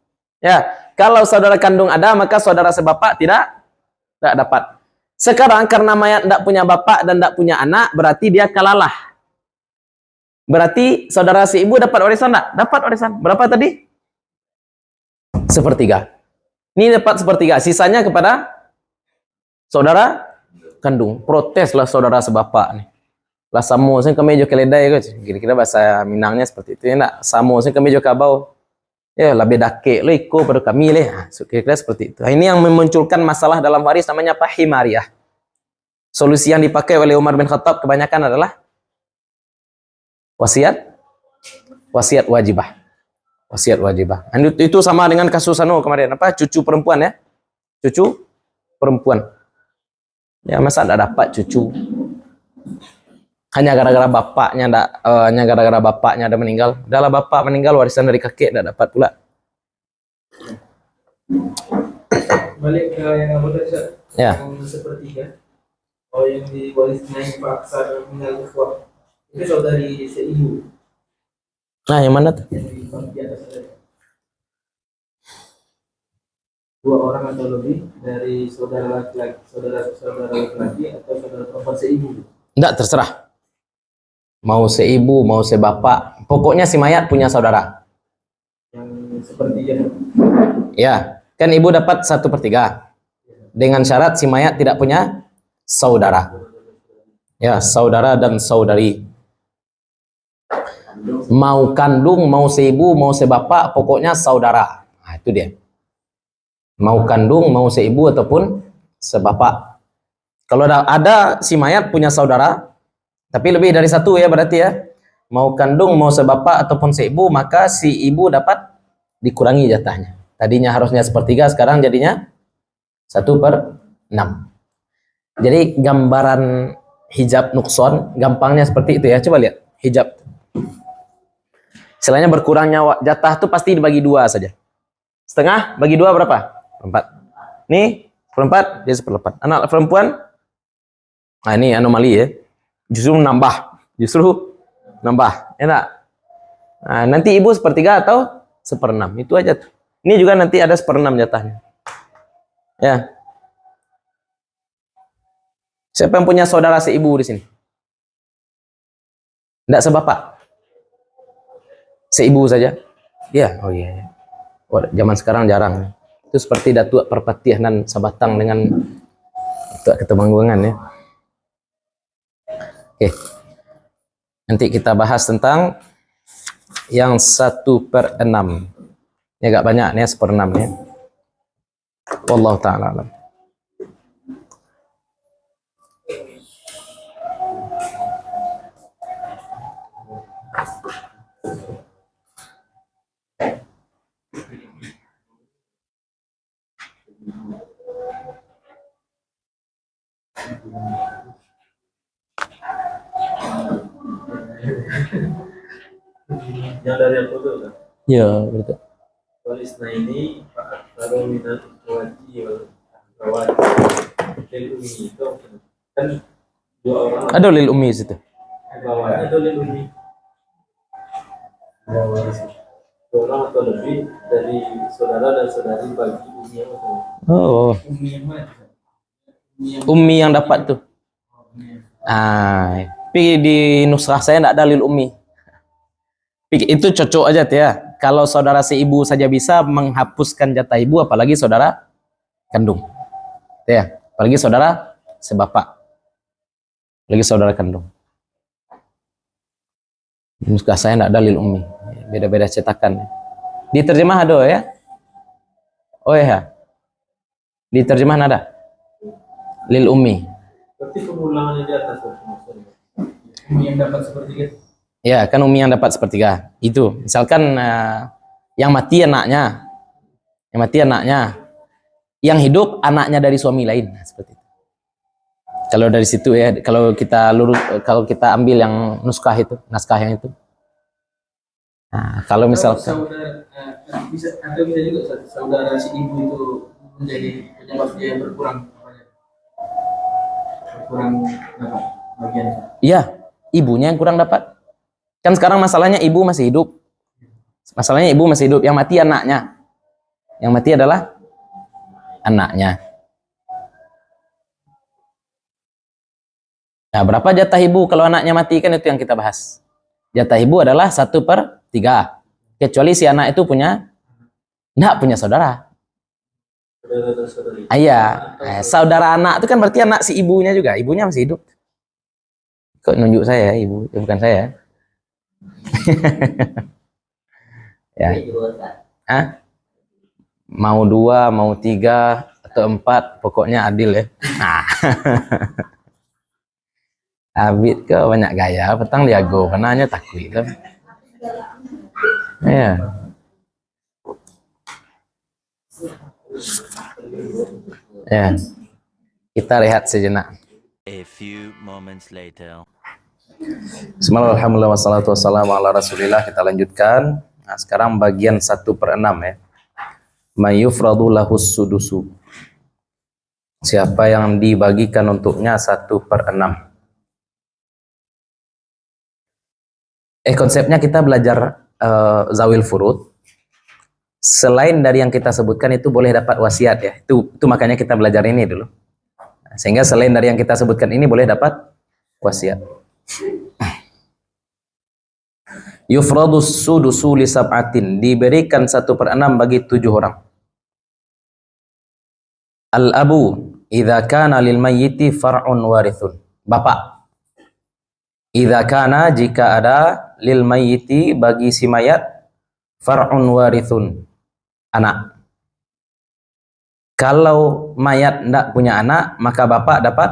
Ya, kalau saudara kandung ada, maka saudara sebapak tidak dapat. Sekarang karena mayat tidak punya bapak dan tidak punya anak, berarti dia kalalah. Berarti saudara si ibu dapat warisan enggak? Dapat warisan. Berapa tadi? Sepertiga. Ini dapat sepertiga. Sisanya kepada saudara kandung. Proteslah saudara sebapak nih. Lah samo sing kemejo keledai guys. Kira-kira bahasa Minangnya seperti itu ya enggak? Samo sing kemejo kabau. Ya, lebih dake lo iko pada kami leh. Kira-kira seperti itu. Nah, ini yang memunculkan masalah dalam waris namanya apa? Himariyah. Solusi yang dipakai oleh Umar bin Khattab kebanyakan adalah wasiat wajibah. Wasiat wajibah. Itu sama dengan kasus kemarin apa? Cucu perempuan ya. Cucu perempuan. Ya, masa tidak dapat cucu? Hanya gara-gara bapaknya ada meninggal. Udahlah bapak meninggal, warisan dari kakek tidak dapat pula. Balik ke yang apa tadi? Ya. Yang sepertiga. Oh, yang diwaris naik paksa meninggal ikhwah. Itu saudari seibu. Nah, yang mana tuh? Yang di atas tadi. 2 orang atau lebih dari saudara laki-laki atau saudara perempuan seibu. Enggak, terserah. Mau seibu, mau sebapak. Pokoknya si mayat punya saudara. Yang sepertiga. Ya, kan ibu dapat 1/3. Dengan syarat si mayat tidak punya saudara. Ya, saudara dan saudari. Mau kandung, mau seibu, mau sebapak, pokoknya saudara. Nah, itu dia. Mau kandung, mau seibu ataupun sebapak. Kalau ada si mayat punya saudara, tapi lebih dari 1 ya berarti ya. Mau kandung, mau sebapak ataupun seibu, maka si ibu dapat dikurangi jatahnya. Tadinya harusnya 1/3, sekarang jadinya 1/6. Jadi gambaran hijab nukson, gampangnya seperti itu ya. Coba lihat hijab. Istilahnya berkurangnya jatah itu pasti dibagi 2 saja. Setengah bagi 2 berapa? 4. Nih 1/4, dia 1/8. Anak perempuan, nah ini anomali ya. Justru nambah, enak. Nah, nanti ibu 1/3 atau 1/6, itu aja tuh. Ini juga nanti ada 1/6 jatahnya. Ya. Siapa yang punya saudara seibu di sini? Enggak sebapak? Seibu saja? Ya, oh iya. Oh, zaman sekarang jarang. Itu seperti datuk perpatihan Sabatang dengan datuk Ketemanggungan ya. Oke. Nanti kita bahas tentang yang 1/6. Ini agak banyak nih 1/6 ya. Wallahu ta'ala alam. Yang dari yang foto kan? Ya, betul. Walisna ini lalu minat wajib rawat lil umi itu kan 2 orang Ada lil ummi situ. bawahnya itu lil umi waris 2 orang atau lebih dari saudara dan saudari bagi umi yang mana? Oh, Umi yang mana? ummi yang dapat tuh. Ah, tapi di nusrah saya tidak ada lil ummi. Itu cocok aja tuh ya. Kalau saudara seibu saja bisa menghapuskan jatah ibu, apalagi saudara kandung. Ya, apalagi saudara sebapak. Apalagi saudara kandung. Nuskah saya tidak ada lil ummi. Beda-beda cetakan. Di terjemah ada ya? Oh ya. Di terjemahan ada lil ummi. Berarti pengulangannya di atas maksudnya. Umi yang dapat seperti itu. Ya, kan umi yang dapat 1/3. Itu. Misalkan yang mati anaknya. Yang mati anaknya. Yang hidup anaknya dari suami lain. Nah, seperti itu. Kalau dari situ ya, kalau kita ambil yang naskah yang itu. Nah, kalau misalkan Bisa juga saudara si ibu itu menjadi penyebab dia berkurang dapat bagian. iya, ibunya yang kurang dapat. Kan sekarang masalahnya ibu masih hidup. Masalahnya ibu masih hidup, yang mati anaknya. Yang mati adalah anaknya. Nah, berapa jatah ibu kalau anaknya mati, kan itu yang kita bahas. Jatah ibu adalah 1/3. Kecuali si anak itu enggak punya saudara. Iya, saudara anak itu kan berarti anak si ibunya juga. Ibunya masih hidup. Kok nunjuk saya, ibu? Bukan saya. Ya. Hah? Mau 2, mau 3, atau 4, pokoknya adil ya. Nah. Abid ke banyak gaya, petang diago, kenanya takut itu. Ya. Ya. Kita lihat sejenak. A few moments later. Bismillahirrahmanirrahim. Wassalatu wassalamu ala Rasulillah. Kita lanjutkan. Nah, sekarang bagian 1/6 ya. Mayufradu lahus sudusu. Siapa yang dibagikan untuknya 1/6. Konsepnya kita belajar zawil furud. Selain dari yang kita sebutkan itu boleh dapat wasiat ya. Itu makanya kita belajar ini dulu. Sehingga selain dari yang kita sebutkan ini boleh dapat wasiat. Yufradus sudusu li sab'atin, diberikan 1/6 bagi 7 orang. Al-abu idza kana lil mayyiti far'un warithun. Bapak. Idza kana, jika ada, lil mayyiti, bagi si mayat, far'un warithun, anak. Kalau mayat tidak punya anak, maka bapak dapat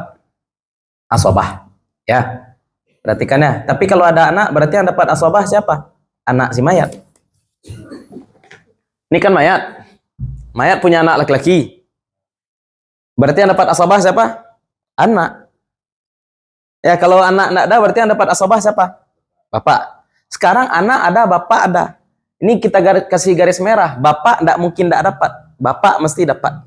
asobah. Ya. Perhatikan ya. Tapi kalau ada anak, berarti yang dapat asobah siapa? Anak si mayat. Ini kan mayat. Mayat punya anak laki-laki. Berarti yang dapat asobah siapa? Anak. Ya, kalau anak tidak ada, berarti yang dapat asobah siapa? Bapak. Sekarang anak ada, bapak ada. Ini kita kasih garis merah. Bapak tidak mungkin tidak dapat. Bapak mesti dapat.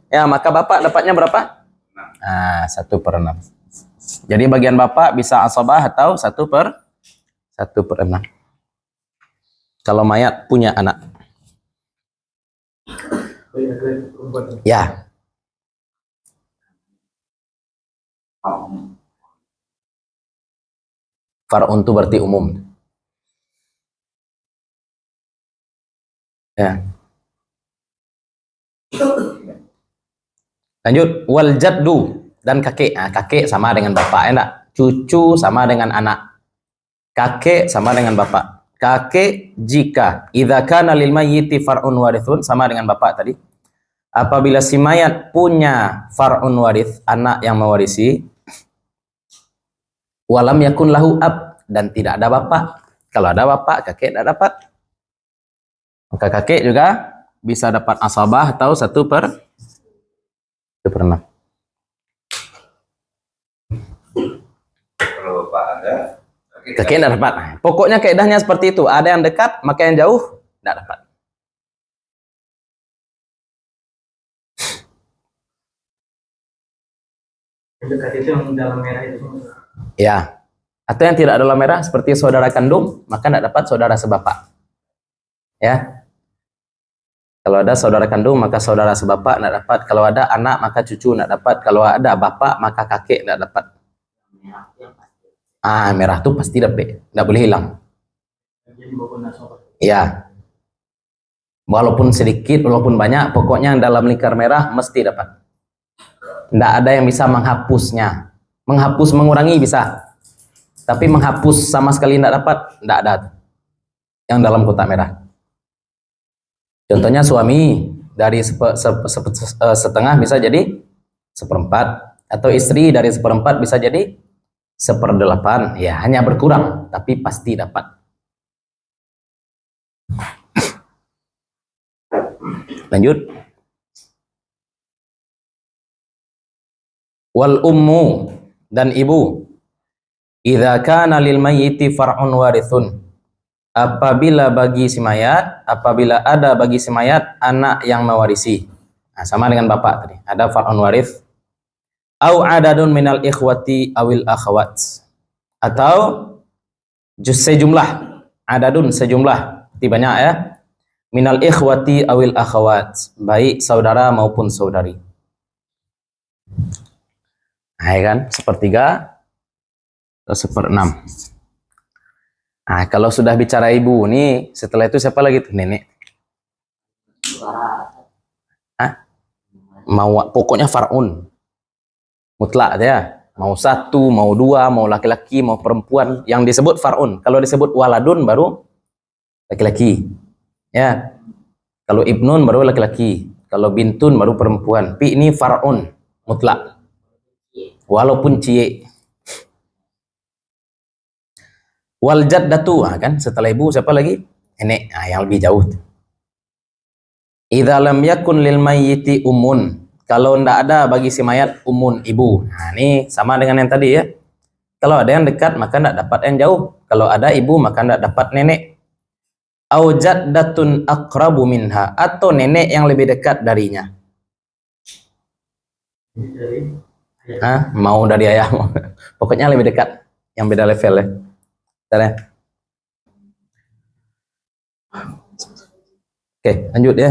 Ya, maka bapak dapatnya berapa? Nah, 1/6. Jadi bagian bapak bisa asobah atau 1/6. Kalau mayat punya anak. Ya. Far'un itu berarti umum. Ya. Lanjut, wal jaddu, dan kakek. Nah, kakek sama dengan bapak, enggak? Cucu sama dengan anak. Kakek sama dengan bapak. Kakek jika idza kana lil mayyiti far'un warithun, sama dengan bapak tadi. Apabila si mayat punya far'un warith, anak yang mewarisi, walam yakun lahu ab, dan tidak ada bapak. Kalau ada bapak, kakek tidak dapat. Maka kakek juga bisa dapat asabah atau 1/6. Kalau bapak ada, Kakek tidak dapat. Pokoknya kaidahnya seperti itu. Ada yang dekat, maka yang jauh tidak dapat. Dekat itu yang dalam merah itu semua. Ya. Atau yang tidak dalam merah seperti saudara kandung, maka tidak dapat saudara sebapak. Ya. Kalau ada saudara kandung, maka saudara sebapak tidak dapat. Kalau ada anak, maka cucu tidak dapat. Kalau ada bapak, maka kakek tidak dapat. Merah itu pasti dapat. Tidak boleh hilang. Ya. Walaupun sedikit, walaupun banyak, pokoknya yang dalam lingkar merah mesti dapat. Tidak ada yang bisa menghapusnya. Menghapus, mengurangi bisa. Tapi menghapus sama sekali tidak dapat, tidak ada. Yang dalam kotak merah. Contohnya suami dari setengah bisa jadi 1/4, atau istri dari 1/4 bisa jadi 1/8. Ya, hanya berkurang, tapi pasti dapat. Lanjut. Wal ummu, dan ibu. Idza kana lil mayyiti far'un warithun. Apabila bagi si mayat, apabila ada bagi si mayat anak yang mewarisi. Nah, sama dengan bapak tadi. Ada far'un warith. Au adadun minal ikhwati awil akhawat. Atau sejumlah. Adadun sejumlah. Banyak ya. minal ikhwati awil akhawat, baik saudara maupun saudari. Nah, ya kan, sepertiga atau seperenam. Nah, kalau sudah bicara ibu nih, setelah itu siapa lagi tuh? Nenek. Pokoknya far'un mutlak ya, mau satu, mau dua, mau laki-laki, mau perempuan, yang disebut far'un. Kalau disebut waladun baru laki-laki ya, kalau ibnun baru laki-laki, kalau bintun baru perempuan. Pi ini far'un mutlak walaupun cie. Wal jaddatu, kan setelah ibu siapa lagi? Nenek. Yang lebih jauh. Idza lam yakun lil mayyiti ummun, kalau ndak ada bagi si mayat umun, ibu. Nah, ini sama dengan yang tadi ya. Kalau ada yang dekat maka ndak dapat yang jauh. Kalau ada ibu maka ndak dapat nenek. Au jaddatun aqrabu minha, atau nenek yang lebih dekat darinya. Mau dari ayah. Pokoknya lebih dekat, yang beda level ya. Bentar ya. Oke, lanjut ya.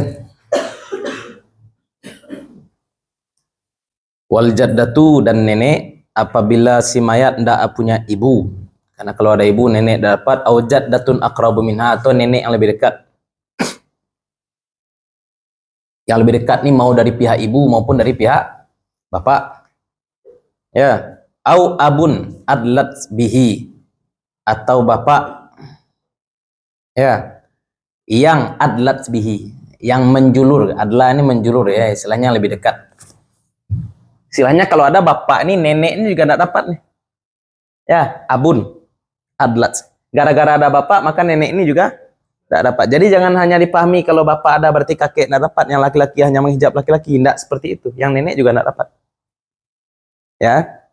Wal jaddatu, dan nenek apabila si mayat ndak punya ibu. Karena kalau ada ibu, nenek dapat. Au jaddatun aqrabu minha, atau nenek yang lebih dekat. Yang lebih dekat nih mau dari pihak ibu maupun dari pihak bapak. Ya, au abun adlat bihi, atau bapak ya yang adlat bihi, yang menjulur. Adla ini menjulur ya, istilahnya lebih dekat. Istilahnya kalau ada bapak ini, nenek ini juga tidak dapat nih. Ya, abun adlat. Gara-gara ada bapak maka nenek ini juga tidak dapat. Jadi jangan hanya dipahami kalau bapak ada berarti kakek tidak dapat, yang laki-laki hanya menghijab laki-laki. Tidak seperti itu. Yang nenek juga tidak dapat. Ya.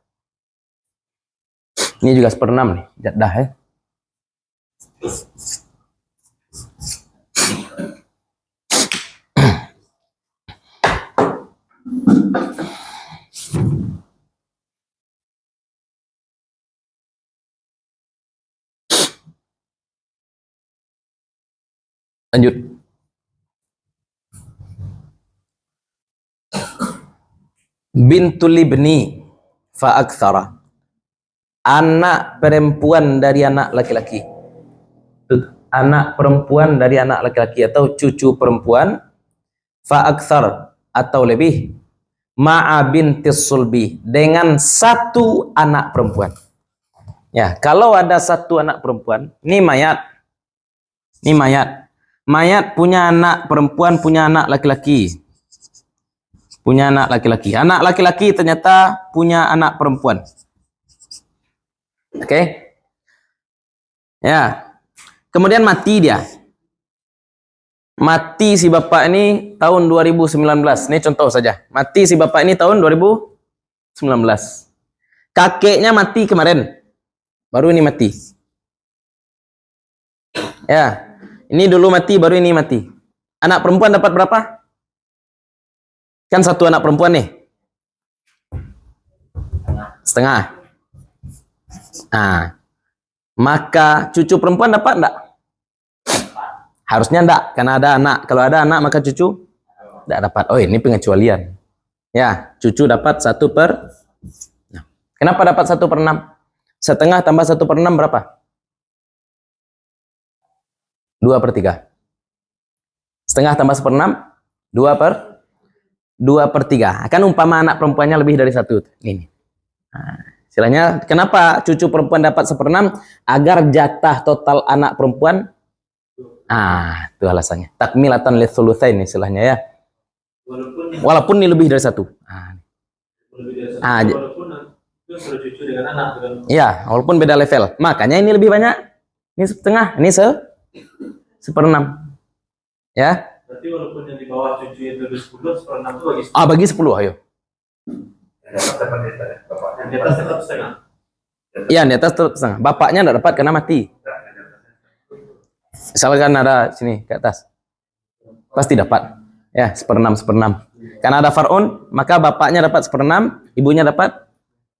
Ini juga seperenam nih, jaddah ya. Lanjut. Bintul ibni fa aktsara, anak perempuan dari anak laki-laki. Anak perempuan dari anak laki-laki atau cucu perempuan, fa aktsar atau lebih, ma'a bintis sulbi, dengan satu anak perempuan. Ya, kalau ada satu anak perempuan, ini mayat. Ini mayat. Mayat punya anak perempuan, punya anak laki-laki. Punya anak laki-laki. Anak laki-laki ternyata punya anak perempuan. Oke. Ya. Kemudian mati dia. Mati si bapak ini tahun 2019. Ini contoh saja. Mati si bapak ini tahun 2019. Kakeknya mati kemarin. Baru ini mati. Ya. Ini dulu mati, baru ini mati. Anak perempuan dapat berapa? Kan satu anak perempuan nih. Setengah. Nah, maka cucu perempuan dapat enggak? Harusnya enggak, karena ada anak. Kalau ada anak maka cucu enggak dapat. Oh, ini pengecualian. Ya, cucu dapat 1/6. Kenapa dapat 1/6? Setengah tambah 1/6 berapa? 2/3. Setengah tambah 1/6, 2/3. Kan umpama anak perempuannya lebih dari 1. Ini. Nah, istilahnya kenapa cucu perempuan dapat 1/6? Agar jatah total anak perempuan. Itu alasannya. Takmilatan litsulusain istilahnya ya. Walaupun ini lebih dari 1. Cucu dengan anak. Ya, walaupun beda level. Makanya ini lebih banyak. Ini setengah, ini 1/6. Ya. Berarti walaupun yang di bawah cucu itu 10, 1/6 itu bagi 10. Bagi 10, ayo. Yang di atas tetap setengah. Iya, di atas tetap setengah. Bapaknya enggak dapat karena mati. Misalkan ada sini ke atas. Pasti dapat. Ya, 1/6. Karena ada far'un, maka bapaknya dapat 1/6, ibunya dapat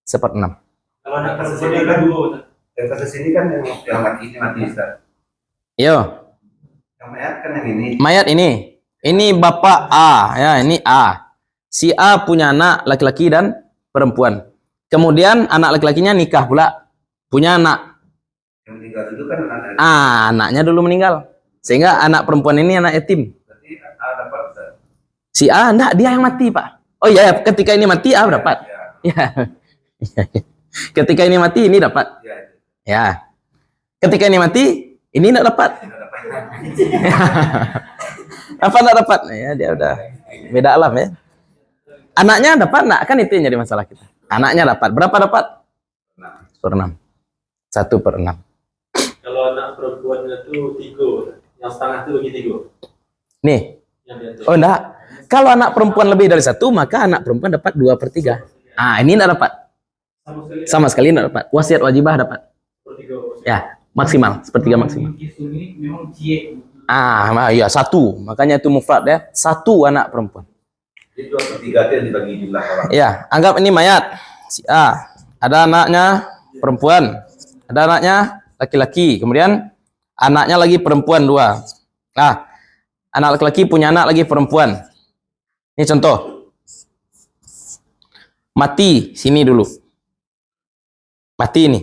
1/6. Kalau anak kasus ini kan dulu. Yang kasus ini kan yang laki ini mati, Ustaz. Iya. Mayat kan yang ini. Mayat ini bapak A, ya ini A. Si A punya anak laki-laki dan perempuan. Kemudian anak laki-lakinya nikah pula, punya anak. Yang meninggal itu kan anak. Anaknya dulu meninggal. Sehingga anak perempuan ini anak yatim. Berarti A dapat. Si A, enggak, dia yang mati, Pak. Oh iya, ketika ini mati, A dapat. Ya. Ketika ini mati, ini dapat. Ya. Ya. Ketika ini mati, ini enggak dapat. Apa enggak dapat? Ya, dia udah beda alam ya. Anaknya dapat enggak? Kan itu yang jadi masalah kita. Anaknya dapat. Berapa dapat? 1/6. 1/6. Kalau anak perempuannya itu 3, yang setengah itu bagi 3. Nih. Yang di atas. Oh enggak. Kalau anak perempuan lebih dari 1, maka anak perempuan dapat 2/3. Ini enggak dapat. Sama sekali enggak dapat. Wasiat wajibah dapat. Ya, maksimal, 1/3 maksimal. Ini memang cie. Iya 1. Makanya itu mufrad ya. 1 anak perempuan. Jadi 2/3 itu yang dibagi jumlah orang. Ya, anggap ini mayat. Si A. Ada anaknya perempuan. Ada anaknya laki-laki. Kemudian anaknya lagi perempuan 2. Anak laki-laki punya anak lagi perempuan. Ini contoh. Mati sini dulu. Mati ini.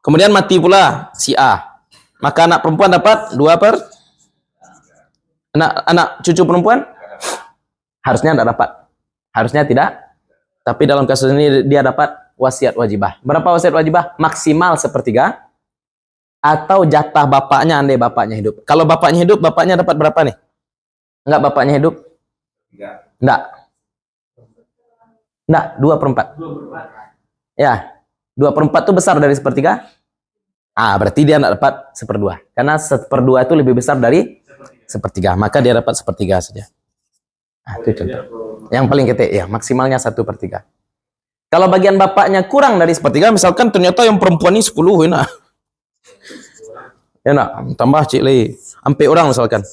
Kemudian mati pula si A. Maka anak perempuan dapat 2 anak cucu perempuan harusnya tidak dapat. Harusnya tidak. Tapi dalam kasus ini dia dapat wasiat wajibah. Berapa wasiat wajibah? Maksimal 1/3 atau jatah bapaknya andai bapaknya hidup. Kalau bapaknya hidup, bapaknya dapat berapa nih? Enggak, bapaknya hidup? Enggak. Enggak, 2/4. Ya, 2/4 itu besar dari 1/3. Berarti dia enggak dapat 1/2. Karena 1/2 itu lebih besar dari 1/3. Maka dia dapat 1/3 saja. Itu contoh. Yang paling ketik ya, maksimalnya 1/3. Kalau bagian bapaknya kurang dari 1/3, misalkan ternyata yang perempuan ini 10, enak. Enak, tambah cik lagi. Sampai orang misalkan.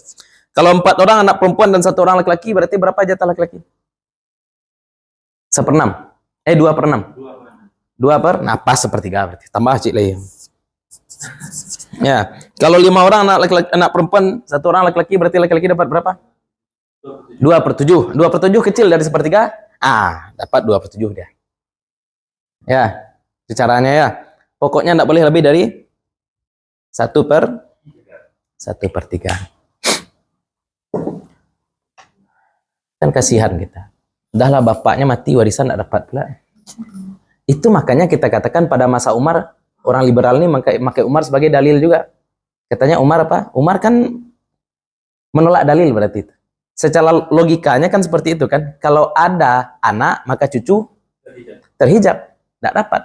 Kalau 4 orang anak perempuan dan 1 orang laki-laki, berarti berapa jatah laki-laki? 1/6. 2/6. 2 pas 1/3 berarti. Tambah cik lagi. Ya, kalau 5 orang anak perempuan, 1 orang laki-laki, berarti laki-laki dapat berapa? 2/7. 2/7 kecil dari 1/3. Dapat 2/7 dia. Ya, itu caranya ya. Pokoknya tidak boleh lebih dari 1/3. Kan kasihan kita. Udahlah bapaknya mati, warisan tidak dapat pula. Itu makanya kita katakan pada masa Umar, orang liberal ini pakai Umar sebagai dalil juga. Katanya Umar apa? Umar kan menolak dalil berarti itu. Secara logikanya kan seperti itu kan. Kalau ada anak, maka cucu terhijab. Tidak dapat.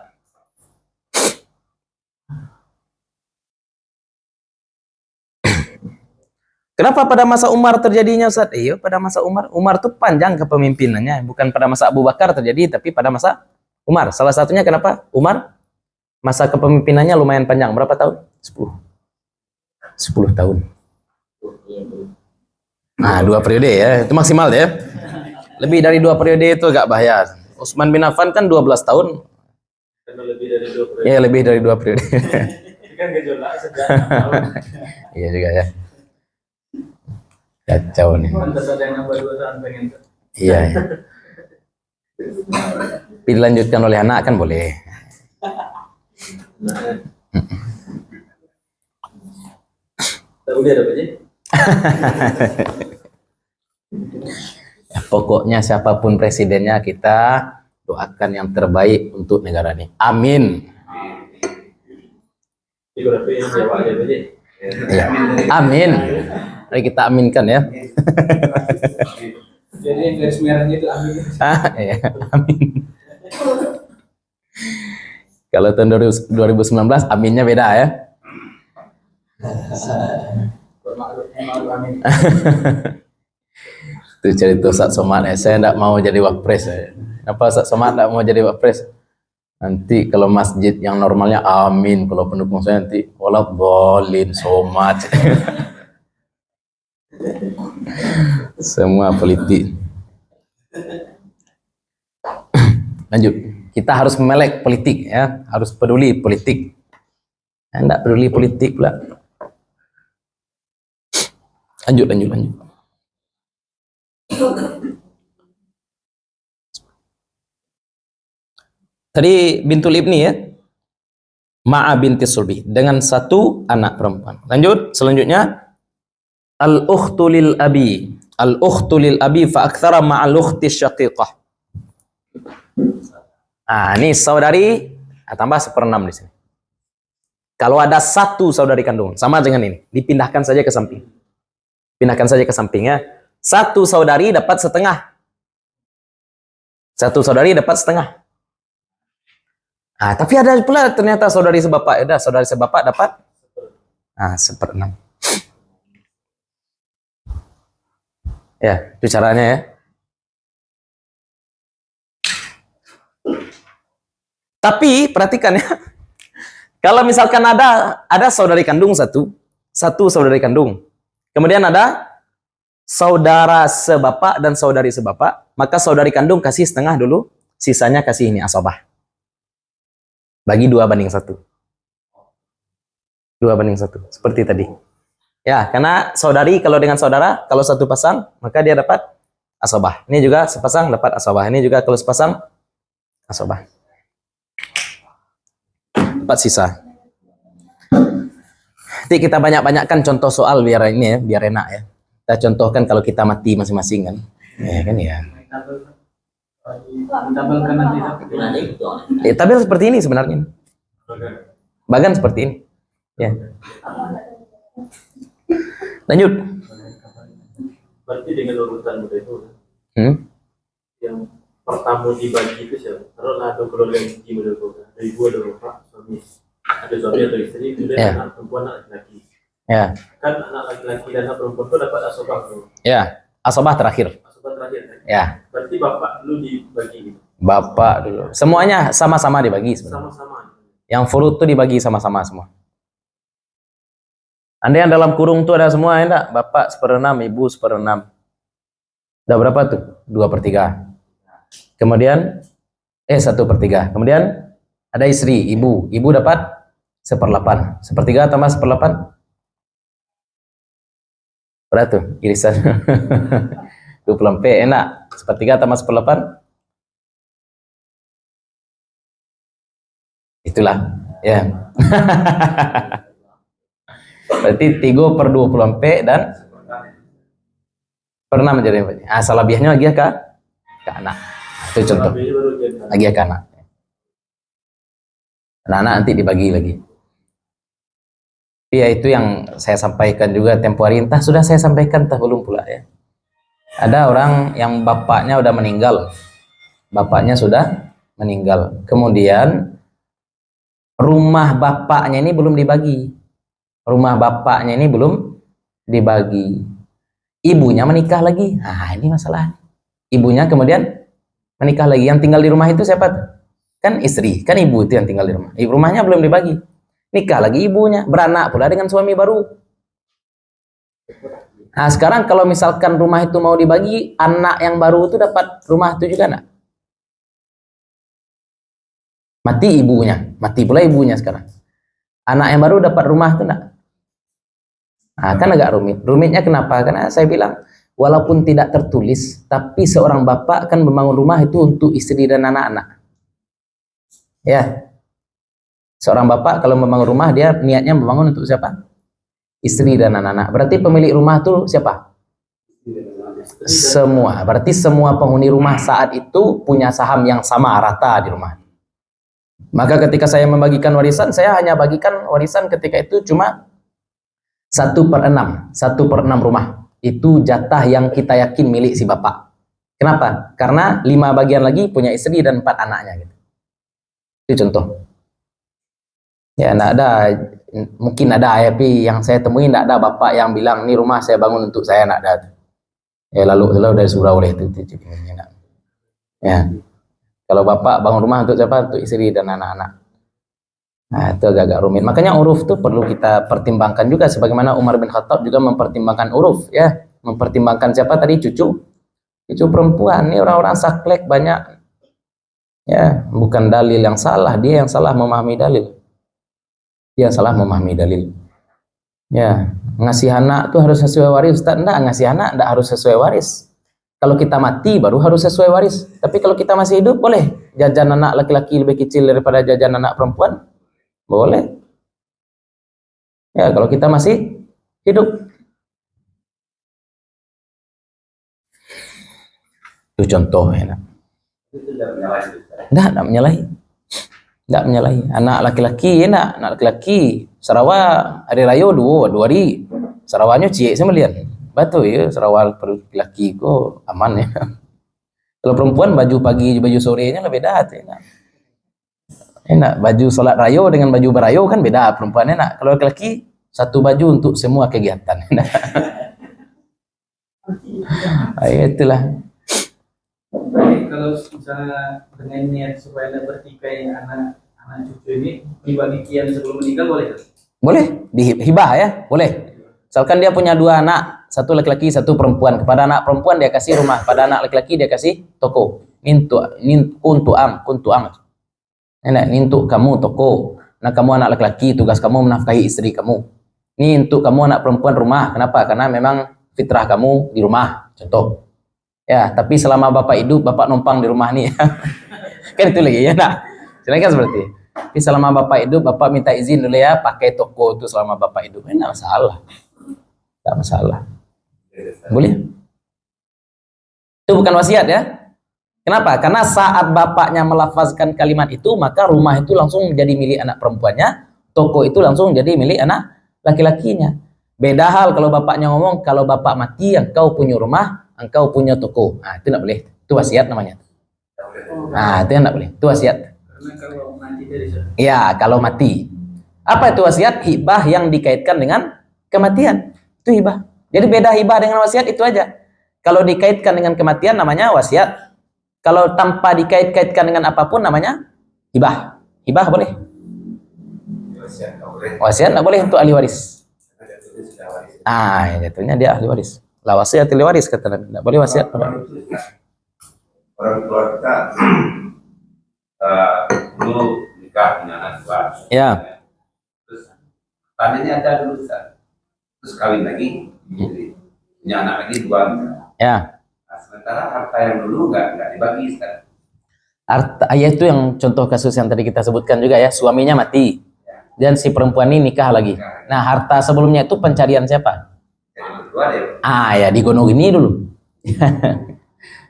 Kenapa pada masa Umar terjadinya Ustaz? Pada masa Umar tuh panjang kepemimpinannya. Bukan pada masa Abu Bakar terjadi, tapi pada masa Umar. Salah satunya kenapa? Umar masa kepemimpinannya lumayan panjang. Berapa tahun? 10 tahun. 2 periode ya. Itu maksimal ya. Lebih dari 2 periode itu agak bahaya. Utsman bin Affan kan 12 tahun. Karena lebih dari 2 periode. Iya, lebih dari 2 periode. Kan gejolak sejarah. Iya juga ya. Kacau nih. Pantas ada yang nambah 2 tahun pengen. Iya. Ya. Dilanjutkan oleh anak kan boleh. Udah dapat aja. Ya, pokoknya siapapun presidennya kita doakan yang terbaik untuk negara ini. Amin. Biografi yang Jawa aja aja. Ya. Amin. Mari kita aminkan ya. Jadi yang garis merahnya itu amin. Iya. Amin. Kalau tahun 2019 aminnya beda ya. Amin. Itu cerita Ustaz Somad ya. Saya tidak mau jadi wapres. Kenapa Ustaz Somad tidak mau jadi wapres? Nanti kalau masjid yang normalnya amin, kalau pendukung saya nanti waladhdallin Somad. Semua politik. Lanjut. Kita harus memelek politik ya, harus peduli politik. Tidak peduli politik pula. Lanjut. Tadi bintul ibni ya. Ma'a binti sulbi, dengan satu anak perempuan. Lanjut, selanjutnya al-ukhtu lil abi. Al-ukhtu lil abi fa aktsara ma'al ukhti syaqiqah. Nah, ini saudari tambah 1/6 di sini. Kalau ada satu saudari kandung, sama dengan ini, dipindahkan saja ke samping. Pindahkan saja ke samping ya. Satu saudari dapat setengah. Satu saudari dapat setengah. Ah, tapi ada pula ternyata saudari sebapak. Ada saudari sebapak dapat 1/6. Ya, itu caranya ya. Tapi perhatikan ya. Kalau misalkan ada saudari kandung satu saudari kandung. Kemudian ada saudara sebapak dan saudari sebapak, maka saudari kandung kasih setengah dulu, sisanya kasih ini asabah. Bagi 2/1. 2/1, seperti tadi. Ya, karena saudari kalau dengan saudara, kalau satu pasang, maka dia dapat asabah. Ini juga sepasang dapat asabah. Ini juga kalau sepasang asabah. Dapat sisa. Nanti kita banyak-banyakkan contoh soal biar ini ya, biar enak ya. Kita contohkan kalau kita mati masing-masing kan. Ya kan ya. Tabelkan nanti. Tabel seperti ini sebenarnya. Bagan seperti ini. Ya. Lanjut. Berarti dengan urutan itu yang pertama dibagi itu siapa? Taruhlah ada keluarga yang ada ibu, ada bapak, suami, ada suami atau istri, kemudian anak perempuan, anak laki-laki. Ya. Kan anak laki-laki dan anak perempuan itu dapat asabah. Ya, asabah terakhir. Asabah terakhir kan? Ya. Berarti bapak dulu dibagi gitu. Bapak dulu. Semuanya sama-sama dibagi sebenarnya. Sama-sama. Yang furud tuh dibagi sama-sama semua. Anda yang dalam kurung tuh ada semua ya enggak? Bapak 1/6, ibu 1/6. Udah berapa tuh? 2/3. Kemudian 1/3. Kemudian ada istri, ibu. Ibu dapat 1/8. 1/3 tambah 1/8. Berapa tuh irisan? 20 enak. 1/3 tambah 1/8. Itulah ya. Berarti 3/20 dan pernah menjadi salabiahnya lagi ya ke anak. Itu contoh. Lagi ya ke anak. Anak-anak nanti dibagi lagi. Ya itu yang saya sampaikan juga tempo hari. Entah sudah saya sampaikan, entah belum pula ya. Ada orang yang bapaknya udah meninggal. Bapaknya sudah meninggal. Kemudian rumah bapaknya ini belum dibagi. Rumah bapaknya ini belum dibagi. Ibunya menikah lagi. Nah, ini masalah. Ibunya kemudian menikah lagi. Yang tinggal di rumah itu siapa? Kan istri, kan ibu itu yang tinggal di rumah. Rumahnya belum dibagi. Nikah lagi ibunya, beranak pula dengan suami baru. Nah, sekarang kalau misalkan rumah itu mau dibagi, anak yang baru itu dapat rumah itu juga enggak? Mati ibunya, mati pula ibunya sekarang. Anak yang baru dapat rumah itu enggak? Nah, kan agak rumit. Rumitnya kenapa? Karena saya bilang, walaupun tidak tertulis, tapi seorang bapak kan membangun rumah itu untuk istri dan anak-anak. Ya. Seorang bapak kalau membangun rumah, dia niatnya membangun untuk siapa? Istri dan anak-anak. Berarti pemilik rumah itu siapa? Semua. Berarti semua penghuni rumah saat itu punya saham yang sama, rata di rumah. Maka ketika saya membagikan warisan, saya hanya bagikan warisan ketika itu cuma 1/6. 1/6 rumah. Itu jatah yang kita yakin milik si bapak. Kenapa? Karena 5 bagian lagi punya istri dan 4 anaknya. Gitu. Itu contoh. Ya, enggak ada, mungkin ada tapi yang saya temui enggak ada bapak yang bilang ini rumah saya bangun untuk saya, enggak ada. Ya lalu dari surau oleh itu enggak. Ya. Kalau bapak bangun rumah untuk siapa? Untuk istri dan anak-anak. Nah, itu agak rumit. Makanya uruf itu perlu kita pertimbangkan juga sebagaimana Umar bin Khattab juga mempertimbangkan uruf ya, mempertimbangkan siapa tadi cucu perempuan. Ini orang-orang saklek banyak. Ya, bukan dalil yang salah, dia yang salah memahami dalil. Dia salah memahami dalil. Ya, ngasih anak tuh harus sesuai waris. Ustaz, enggak, ngasih anak enggak harus sesuai waris. Kalau kita mati baru harus sesuai waris. Tapi kalau kita masih hidup boleh jajan anak laki-laki lebih kecil daripada jajan anak perempuan. Boleh. Ya, kalau kita masih hidup. Itu contoh ya. Itu tidak menyalahi Ustaz. Enggak menyalahi. Enggak menyalahi. Anak laki-laki enak, anak laki-laki Sarawak hari raya dua hari. Sarawaknya cie sama lian. Batu ya Sarawak laki ko aman ya. Kalau perempuan baju pagi baju sorenya lebih beda enak. Enak baju sholat raya dengan baju berayo kan beda, perempuan enak. Kalau laki-laki satu baju untuk semua kegiatan. Itulah. Tapi kalau misalnya dengan niat supaya ada bertikai anak cucu ini dibagi kian sebelum meninggal boleh? Boleh dihibah ya, boleh. Misalkan dia punya dua anak, satu laki-laki, satu perempuan. Kepada anak perempuan dia kasih rumah, pada anak laki-laki dia kasih toko. Kuntu am. Enak, ini untuk kamu toko. Nah, kamu anak laki-laki, tugas kamu menafkahi istri kamu. Ini untuk kamu anak perempuan rumah. Kenapa? Karena memang fitrah kamu di rumah. Contoh. Ya, tapi selama bapak hidup, bapak numpang di rumah nih. Kan itu lagi ya, nah. Sebenarnya kan seperti. Tapi selama bapak hidup, bapak minta izin dulu ya, pakai toko itu selama bapak hidup. Ini enggak masalah. Enggak masalah. Boleh? Itu bukan wasiat ya. Kenapa? Karena saat bapaknya melafazkan kalimat itu, maka rumah itu langsung menjadi milik anak perempuannya, toko itu langsung jadi milik anak laki-lakinya. Beda hal kalau bapaknya ngomong, kalau bapak mati, engkau punya rumah, engkau punya toko. Nah, itu enggak boleh. Itu wasiat namanya. Nah, itu enggak boleh. Itu wasiat. Karena kalau mati dari sana. Ya, kalau mati. Apa itu wasiat? Hibah yang dikaitkan dengan kematian. Itu hibah. Jadi beda hibah dengan wasiat itu aja. Kalau dikaitkan dengan kematian namanya wasiat. Kalau tanpa dikait-kaitkan dengan apapun namanya hibah. Hibah boleh. Wasiat nggak boleh. Wasiat nggak boleh untuk ahli waris. Itu sudah waris. Ah, jatuhnya dia ahli waris. La wasiat ahli waris kata Nabi. Nggak boleh wasiat. Orang tua kita dulu nikah punya anak dua. Ya. Terus tadinya ada dulu Ustaz. Terus kawin lagi, jadi punya anak lagi dua. Ya. Nah, sementara harta yang dulu nggak dibagi Ustaz. Harta, ya itu yang contoh kasus yang tadi kita sebutkan juga ya. Suaminya mati. Dan si perempuan ini nikah lagi. Nah, harta sebelumnya itu pencarian siapa? Jadi berdua deh. Ah, ya digonogini dulu.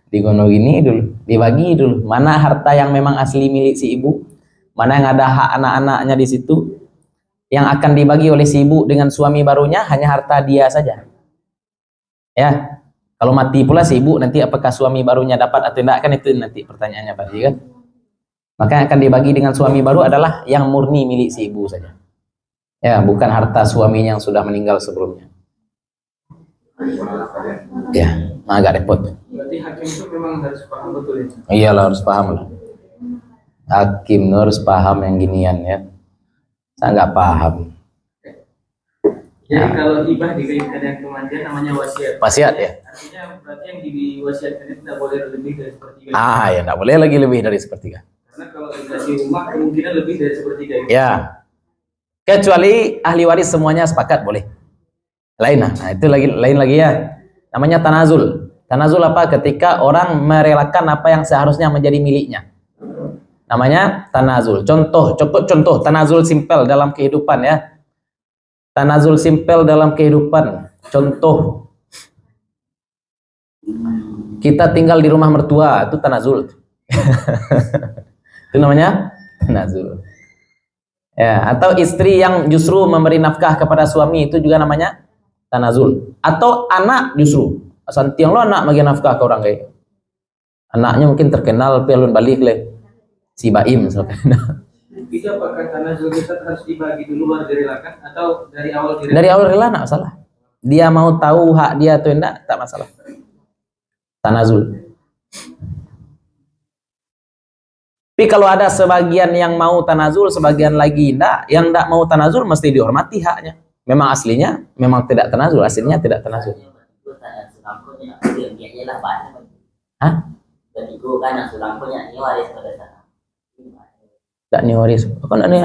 Digonogini dulu, dibagi dulu. Mana harta yang memang asli milik si ibu, mana yang ada hak anak-anaknya di situ. Yang akan dibagi oleh si ibu dengan suami barunya hanya harta dia saja. Ya. Kalau mati pula si ibu, nanti apakah suami barunya dapat atau tidak, kan itu nanti pertanyaannya Pak kan. Maka yang akan dibagi dengan suami baru adalah yang murni milik si ibu saja. Ya, bukan harta suaminya yang sudah meninggal sebelumnya. Ya, agak repot. Berarti hakim itu memang harus paham betul ya. Iyalah, harus paham lah. Hakim harus paham yang ginian ya. Saya nggak paham. Jadi kalau hibah dikaitkan dengan kematian namanya wasiat. Wasiat ya. Artinya berarti yang diwasiatkan itu tidak boleh lebih dari sepertiga. Ah, ya nggak boleh lagi lebih dari sepertiga. Karena kalau dikasih rumah kemungkinan lebih dari sepertiga. Ya. Kecuali ahli waris semuanya sepakat boleh. Lain nah itu lain lagi ya. Namanya tanazul. Tanazul apa? Ketika orang merelakan apa yang seharusnya menjadi miliknya. Namanya tanazul. Contoh tanazul simpel dalam kehidupan ya. Tanazul simpel dalam kehidupan. Contoh, kita tinggal di rumah mertua, itu tanazul. Itu namanya tanazul. Ya, atau istri yang justru memberi nafkah kepada suami, itu juga namanya tanazul. Atau anak justru, santiang lo anak bagi nafkah ke orang kayak. Anaknya mungkin terkenal pelun balik le. Si Baim misalkan. Itu apakah tanazul kita harus dibagi dulu baru direlakan atau dari awal direlakan? Dari awal rela enggak masalah. Dia mau tahu hak dia atau enggak, tak masalah. Tanazul. Tapi kalau ada sebagian yang mau tanazul, sebagian lagi enggak, yang enggak mau tanazul mesti dihormati haknya. Memang aslinya memang tidak tanazul, aslinya tidak tanazul. Hah? Tak ni waris. Kok nak ni?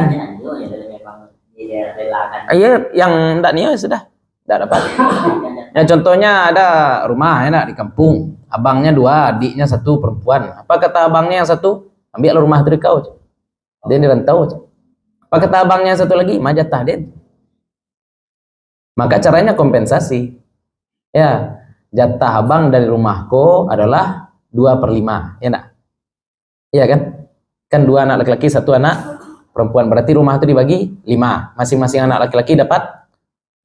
dia relakan. Iya, yang enggak nih sudah enggak dapat. Ya contohnya ada rumah enak di kampung, abangnya 2, adiknya 1 perempuan. Apa kata abangnya yang 1? Ambil rumah dari kau. Dia dirantau. Apa kata abangnya yang 1 lagi? Majatah dia. Maka caranya kompensasi. Ya, jatah abang dari rumahku adalah 2/5, ya enggak? Iya kan? Kan 2 anak laki-laki, 1 anak perempuan. Berarti rumah itu dibagi 5. Masing-masing anak laki-laki dapat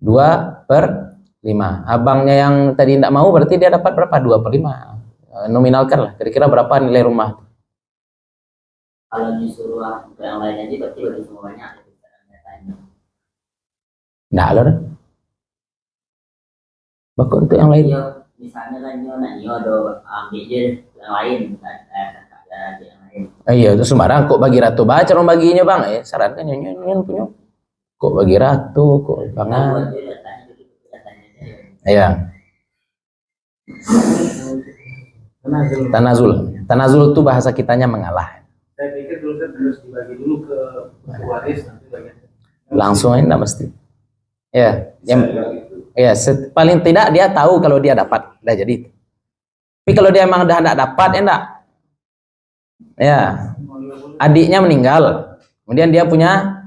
2/5. Abangnya yang tadi tidak mau berarti dia dapat berapa? 2/5. Nominalkan lah. Kira-kira berapa nilai rumah? Kalau disuruh untuk yang lain aja berarti bagi semuanya ada nyatanya. Nggak ada. Bakal untuk yang lain. Iya, misalnya kan nyo ada ambil aja yang lain, ada yang lain. Iya itu sembarang. Kok bagi ratu baca orang baginya bang? Sarankan nyonya punya. Kok bagi ratu, kok bangan? Iya. Tanazul itu bahasa kitanya mengalah. Saya pikir dulu kan harus dibagi dulu ke waris nanti bagian. Langsung aja enggak mesti. Ya, yang ya paling tidak dia tahu kalau dia dapat, udah jadi. Tapi kalau dia emang udah enggak dapat, ya enggak. Ya. Adiknya meninggal. Kemudian dia punya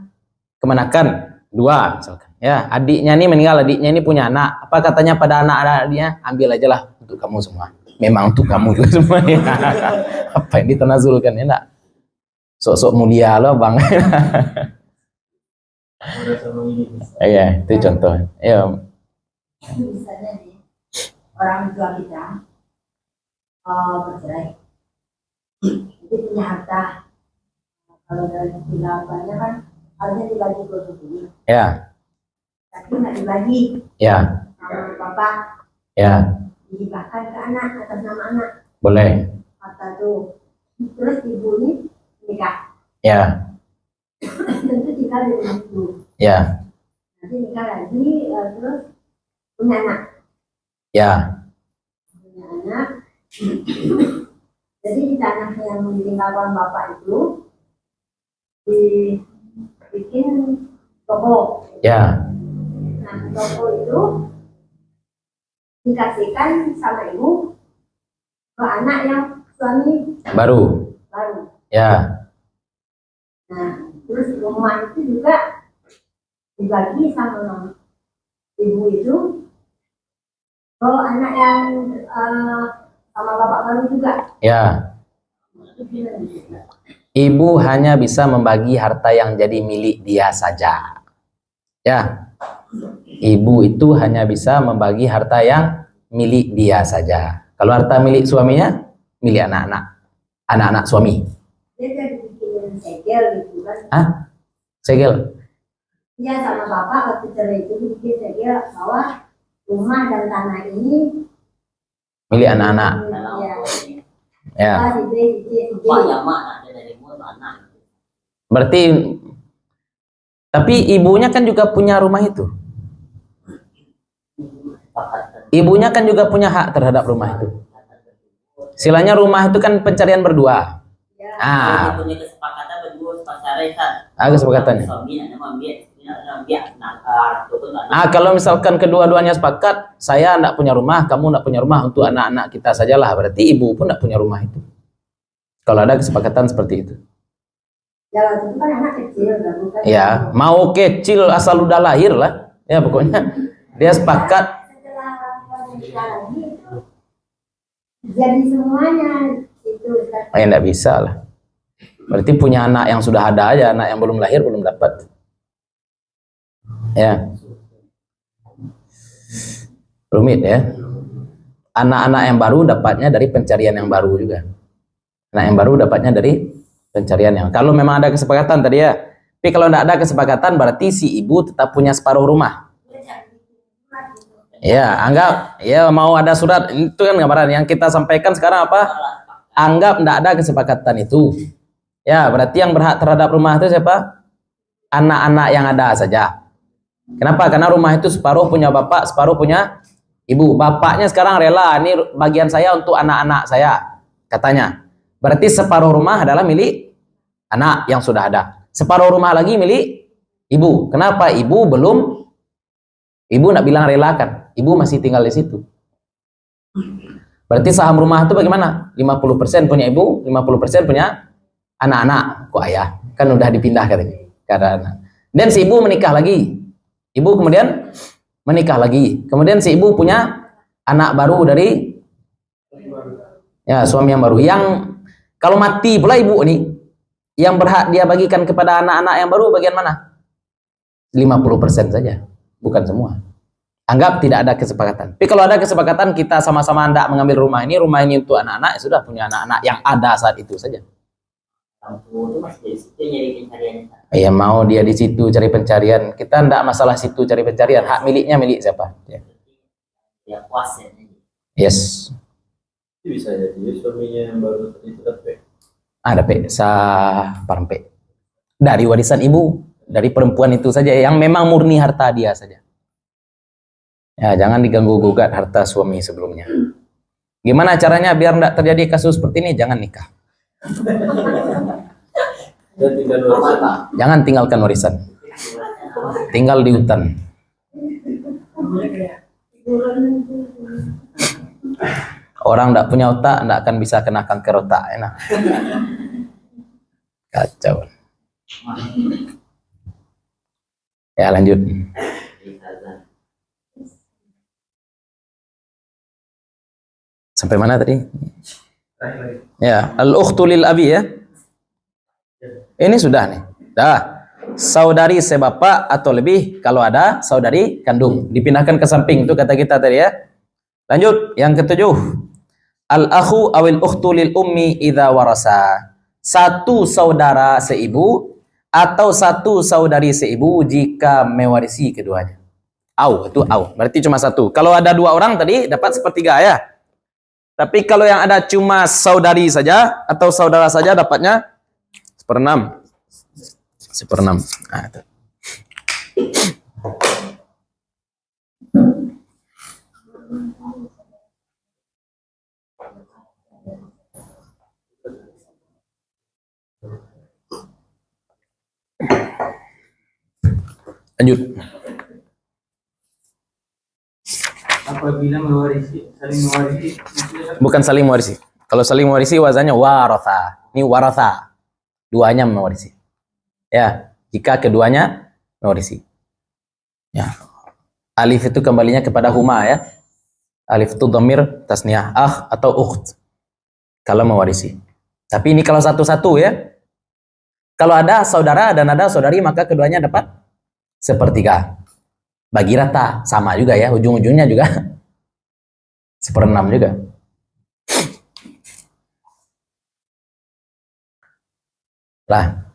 kemenakan 2 misalkan. Ya, adiknya ini meninggal, adiknya ini punya anak. Apa katanya pada anak-anaknya? Ambil aja lah untuk kamu semua. Memang untuk kamu juga semuanya. Apa yang ditanazulkan, ya enggak? Sok-sok mulia loh bang. Iya, itu contoh. Iya. Misalnya nih, orang tua kita bercerai, jadi punya harta. Kalau dari khilafahnya kan harusnya dibagi 20. Ya. Tapi nggak dibagi Ya. sama bapak, Ya. dihibahkan ke anak atas nama anak. Boleh. Harta tuh. Terus ibu ini nikah. Ya. Tentu tinggal di rumah itu. Ya. Nanti nikah lagi, terus punya anak. Ya. Punya anak. Jadi di tanah yang ditinggalkan bapak itu dibikin toko. Ya. Nah, toko itu dikasihkan sama ibu ke anak yang suami Baru. baru. Ya. Nah, terus rumah itu juga dibagi sama ibu itu ke anak yang sama bapak baru juga. Ya. Ibu hanya bisa membagi harta yang jadi milik dia saja. Ya. Ibu itu hanya bisa membagi harta yang milik dia saja. Kalau harta milik suaminya, milik anak-anak suami. Dia jadi bikin segel gitu kan. Hah? Segel? Iya, sama bapak waktu cerai itu bikin segel bahwa rumah dan tanah ini Milik anak-anak. ya, Ya. Pak ya mak ada dari mulut anak. Berarti tapi ibunya kan juga punya rumah itu. Ibunya kan juga punya hak terhadap rumah itu. Silanya rumah itu kan pencarian berdua. Dia punya kesepakatan berdua sepakatan. Kesepakatannya. Suami nak ambil, Kalau misalkan kedua-duanya sepakat, saya enggak punya rumah, kamu enggak punya rumah, untuk anak-anak kita sajalah. Berarti ibu pun enggak punya rumah itu. Kalau ada kesepakatan seperti itu. Ya, waktu itu kan anak kecil, bukan? Ya, mau kecil asal udah lahir lah. Ya pokoknya dia sepakat. Setelah orang nikah lagi itu jadi semuanya itu. Enggak bisa lah. Berarti punya anak yang sudah ada aja, anak yang belum lahir belum dapat. Ya. Rumit ya. Anak-anak yang baru dapatnya dari pencarian yang baru juga. Anak yang baru dapatnya dari pencarian yang. Kalau memang ada kesepakatan tadi ya. Tapi kalau tidak ada kesepakatan berarti si ibu tetap punya separuh rumah. Ya, anggap ya mau ada surat, itu kan gambaran yang kita sampaikan sekarang apa? Anggap tidak ada kesepakatan itu. Ya, berarti yang berhak terhadap rumah itu siapa? Anak-anak yang ada saja. Kenapa? Karena rumah itu separuh punya bapak, separuh punya ibu. Bapaknya sekarang rela, ini bagian saya untuk anak-anak saya, katanya. Berarti separuh rumah adalah milik anak yang sudah ada. Separuh rumah lagi milik Ibu. Kenapa? Ibu nak bilang relakan. Ibu masih tinggal di situ. Berarti saham rumah itu bagaimana? 50% punya ibu, 50% punya anak-anak. Kok ayah? Kan udah dipindah katanya. Karena dan si ibu menikah lagi. Ibu kemudian menikah lagi. Kemudian si ibu punya anak baru dari ya suami yang baru. Yang kalau mati pula ibu ini, yang berhak dia bagikan kepada anak-anak yang baru bagian mana? 50% saja, bukan semua. Anggap tidak ada kesepakatan. Tapi kalau ada kesepakatan kita sama-sama hendak mengambil rumah ini untuk anak-anak, ya sudah punya anak-anak yang ada saat itu saja. Lampu itu masih di situ nyari pencarian. Ya mau dia di situ cari pencarian, kita hendak masalah situ cari pencarian. Hak miliknya milik siapa? Ya puas ya. Yes. Itu bisa jadi suaminya yang baru itu dapat. Ada pe sah parempe. Dari warisan ibu, dari perempuan itu saja yang memang murni harta dia saja. Ya, jangan diganggu gugat harta suami sebelumnya. Gimana caranya biar tidak terjadi kasus seperti ini? Jangan nikah. Dan tinggal warisan. Jangan tinggalkan warisan. Tinggal di hutan. Orang tidak punya otak tidak akan bisa kena kanker otak. Enak. Kacau. Ya lanjut. Sampai mana tadi? Ya, al-ukhtu lil abi ya. Ini sudah nih. Dah. Saudari sebapak atau lebih kalau ada saudari kandung. Dipindahkan ke samping itu kata kita tadi ya. Lanjut yang ketujuh. Al-akhu awil ukhtu lil ummi idza warasa. Satu saudara seibu atau satu saudari seibu jika mewarisi keduanya. Itu berarti cuma satu. Kalau ada dua orang tadi dapat sepertiga ya. Tapi kalau yang ada cuma saudari saja atau saudara saja dapatnya seperenam. Seperenam. Nah, itu. Lanjut. Apabila saling mewarisi, Bukan saling mewarisi. Kalau saling mewarisi wazannya waratha. Ini waratha. Duanya mewarisi. Ya, jika keduanya mewarisi. Ya. Alif itu kembalinya kepada huma ya. Alif itu dhamir tasniyah atau ukht. Kalau mewarisi. Tapi ini kalau satu-satu ya. Kalau ada saudara dan ada saudari maka keduanya dapat sepertiga. Bagi rata sama juga ya, ujung-ujungnya juga seperenam juga. Lah,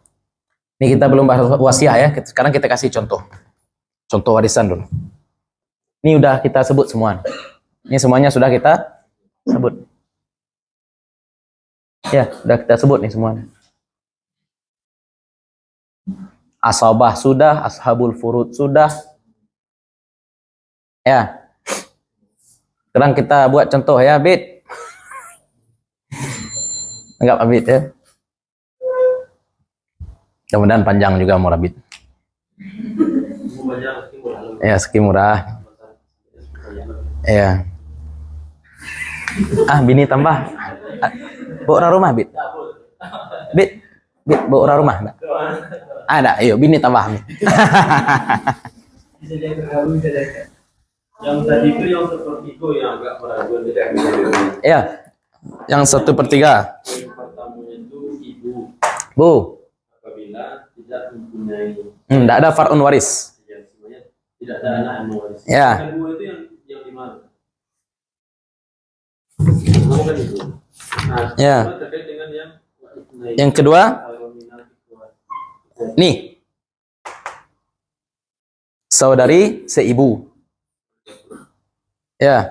ini kita belum bahas wasiah ya. Sekarang kita kasih contoh warisan dulu. Ini udah kita sebut semua. Ini semuanya sudah kita sebut. Ya, udah kita sebut nih semuanya. Asabah sudah, ashabul furud sudah. Ya. Sekarang kita buat contoh ya, Bid. Enggak Abid ya. Kemudian panjang juga murah Bid. Ya, seki murah. Ya. Bini tambah. Bawa orang rumah, Bid. Bid, bawa orang rumah. Ada, ayo bini tambah. bisa jadi bergabung, bisa jadi. Yang tadi itu yang sepertiga yang agak meragukan tidak. Ya, yang 1/3. Yang pertamanya itu ibu. Bu. Apabila tidak mempunyai. Tidak ada far'un waris. Ya, semuanya tidak ada anak yang mewarisi. Ya. Yang dua itu yang di mana? Bukan itu. Nah, Ya. terkait dengan Yang kedua, nih. Saudari seibu. Ya.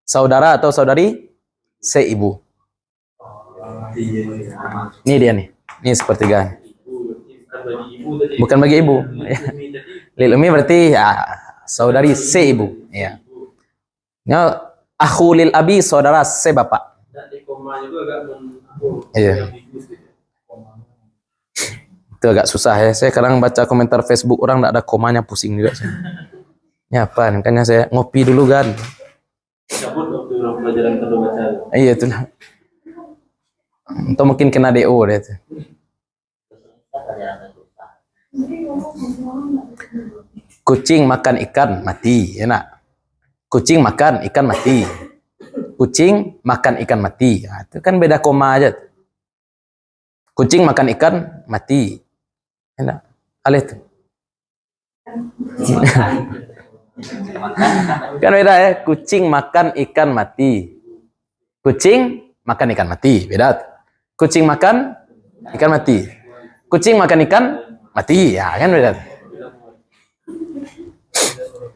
Saudara atau saudari seibu. Ini dia nih. Ini sepertiga. Bukan bagi ibu. Lil umi berarti ya, saudari seibu. Ya. Nah, akhu lil abi saudara sebapak. Dan di komanya itu agak Iya. Itu agak susah ya. Saya kadang baca komentar Facebook orang tidak ada komanya, pusing juga saya. Ini apa? Makanya saya ngopi dulu kan. Cabut waktu orang pelajaran kedua baca. Iya itulah. Atau mungkin kena DO deh itu. Kucing makan ikan mati, enak. Kucing makan ikan mati. Kucing makan ikan mati. Nah, itu kan beda koma aja. Kucing makan ikan mati. Enak. Alih itu. Kan beda ya. Kucing makan ikan mati. Kucing makan ikan mati. Beda. Kucing makan ikan mati. Kucing makan ikan mati. Ya kan beda.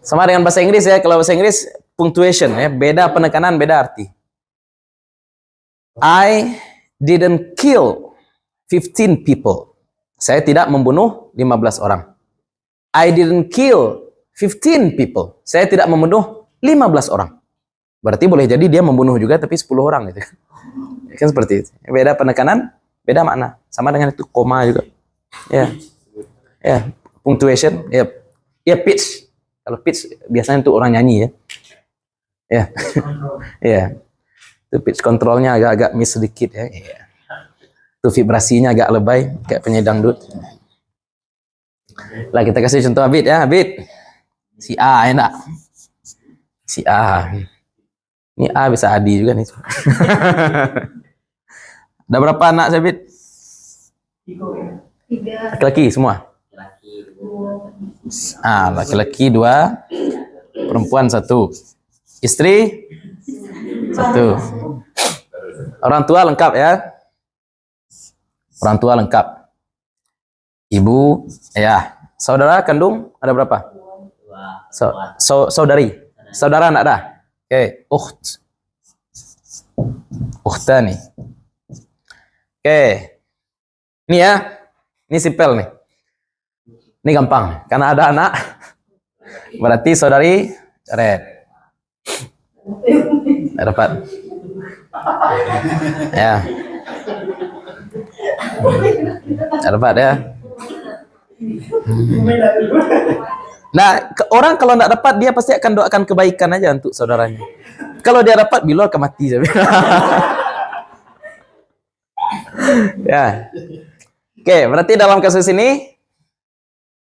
Sama dengan bahasa Inggris ya. Kalau bahasa Inggris punctuation ya. Beda penekanan, beda arti. I didn't kill 15 people. Saya tidak membunuh 15 orang. I didn't kill 15 people. Saya tidak membunuh 15 orang. Berarti boleh jadi dia membunuh juga tapi 10 orang gitu. Kan seperti itu. Beda penekanan, beda makna. Sama dengan itu koma juga. Ya. Ya, punctuation, ya. Ya pitch. Kalau pitch biasanya untuk orang nyanyi ya. Ya. Ya. Itu pitch kontrolnya agak-agak miss sedikit ya. Ya. Itu vibrasinya agak lebay kayak penyanyi dangdut. Lah kita kasih contoh Abid ya, Abid. Si A enak. Si A. Ini A bisa Adi juga nih. Ada berapa anak Abid? 3. Laki-laki semua. Laki-laki 2, perempuan 1, istri 1. Orang tua lengkap ya. Orang tua lengkap. Ibu, ayah. Saudara kandung ada berapa? Saudari. Saudara enggak ada? Oke, ukht. Ukhtani. Oke. Ini ya. Ini simpel nih. Ini gampang, karena ada anak. Berarti saudari coret. Dapat. Ya. Dapat ya. Nah, orang kalau tidak dapat dia pasti akan doakan kebaikan aja untuk saudaranya. Kalau dia dapat, Bilal akan mati. Ya. Oke, berarti dalam kasus ini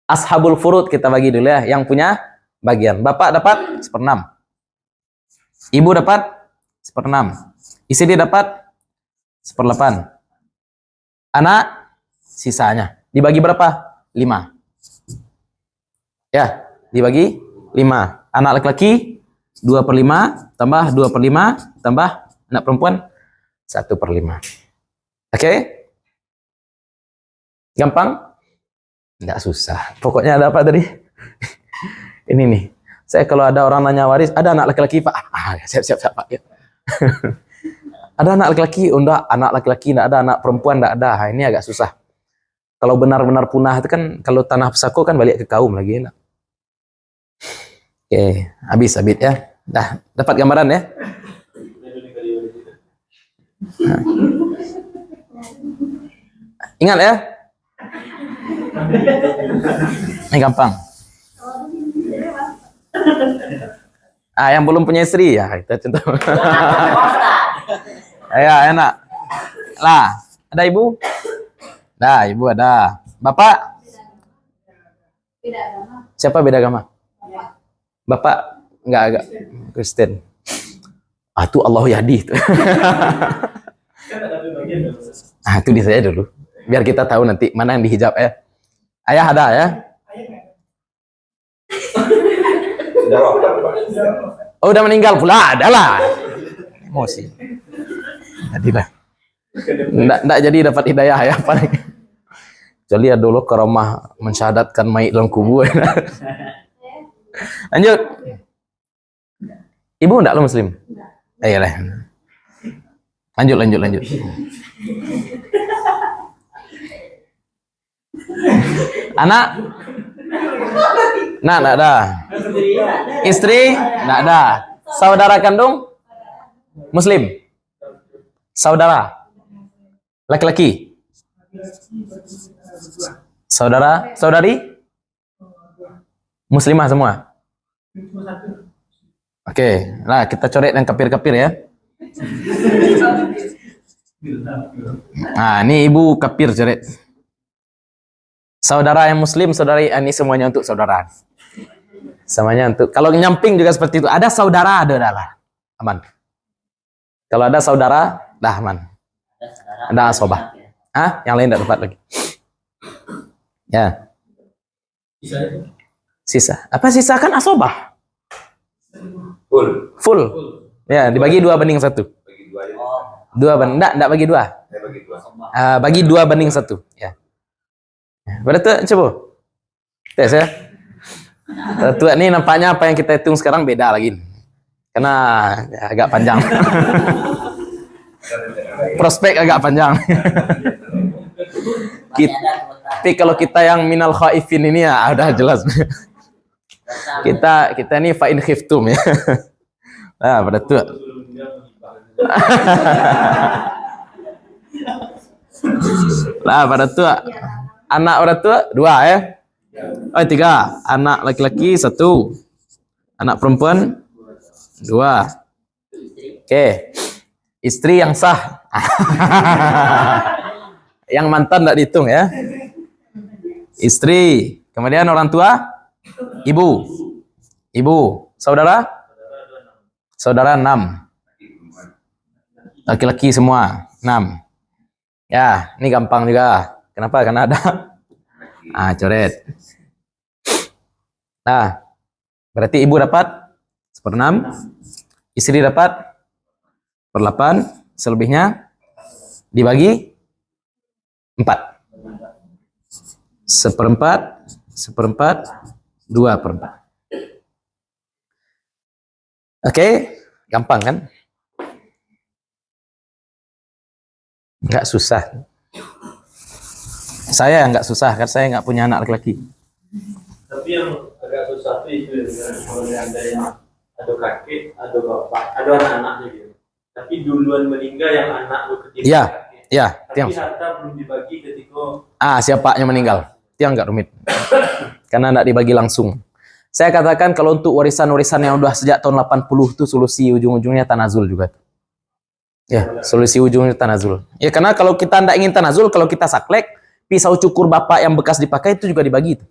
ashabul furud kita bagi dulu ya, yang punya bagian. Bapak dapat 1/6. Ibu dapat 1/6. Istri dapat 1/8. Anak sisanya. Dibagi berapa? 5. Ya, dibagi 5. Anak laki-laki 2/5 tambah 2/5 tambah anak perempuan 1/5. Oke? Gampang? Nggak susah. Pokoknya ada apa tadi? Ini nih. Saya kalau ada orang nanya waris, ada anak laki-laki Pak? Siap-siap Pak. Ya. Ada anak laki-laki? Enggak, anak laki-laki enggak ada, anak perempuan enggak ada. Ini agak susah. Kalau benar-benar punah itu kan, kalau tanah pesako kan balik ke kaum lagi enak. Oke, habis Abid ya. Dah, dapat gambaran ya? Ingat ya? Ini gampang. Yang belum punya istri ya kita contoh. Ya enak. Lah, ada ibu? Dah, ibu ada. Bapak? Beda agama. Siapa beda agama? Bapak enggak Kristen. Itu Allah Yahdi itu. Itu di saya dulu. Biar kita tahu nanti mana yang dihijab ya. Ayah ada ya? Oh, udah meninggal pula, adalah. Emosi. Jadilah. Nggak jadi dapat hidayah ya paling. Kecuali ya dulu ke rumah mensyahadatkan mayit dalam kubur. Lanjut. Ibu enggak lo muslim? Ayolah. Lanjut. Anak? Nah, enggak ada. Istri? Enggak ada. Saudara kandung? Muslim? Saudara? Laki-laki? Saudara, saudari? Muslimah semua? Oke, nah kita coret yang kafir-kafir ya. Nah, ini ibu kafir coret. Saudara yang muslim, saudari, ini semuanya untuk saudara. Semuanya untuk, kalau nyamping juga seperti itu. Ada saudara, ada lah. Aman. Kalau ada saudara, dah aman. Ada asobah. Ah, yang lain tidak tepat lagi. Ya. Sisa. Apa sisa kan asobah? Full. Ya, dibagi 2:1. Bagi 2 aja. 2 enggak bagi 2. Saya bagi 2. Bagi 2:1. Ya. Berarti coba. Tes ya. Tua ini nampaknya apa yang kita hitung sekarang beda lagi. Karena ya, agak panjang. Prospek agak panjang. Tapi kalau kita yang minal khaifin ini ya udah jelas. kita ini fa'in khiftum ya. Nah, pada tua. Nah, pada tua. Anak orang tua 2 ya. Oh, 3. Anak laki-laki 1. Anak perempuan 2. Oke. Istri yang sah. Yang mantan tidak dihitung ya. Istri. Kemudian orang tua. Ibu. Saudara? Saudara 6. Laki-laki semua 6. Ya, ini gampang juga. Kenapa? Karena ada. Coret. Nah, berarti ibu dapat 1/6. Istri dapat 1/8. Selebihnya dibagi 4. 1/4, 2/4. Oke, gampang kan? Nggak susah. Saya nggak susah, kan saya nggak punya anak laki-laki. Tapi yang agak susah itu kalau ada yang ada kakek, ada bapak, ada anak-anaknya gitu. Tapi duluan meninggal yang anak ketiga. Iya, kakek. iya. Tapi harta belum dibagi ketika Siapanya meninggal. Itu yang nggak rumit. Karena nggak dibagi langsung. Saya katakan kalau untuk warisan-warisan yang udah sejak tahun 80 itu solusi ujung-ujungnya tanazul juga. Ya, solusi ujungnya tanazul. Ya, karena kalau kita nggak ingin tanazul, kalau kita saklek, pisau cukur bapak yang bekas dipakai itu juga dibagi itu.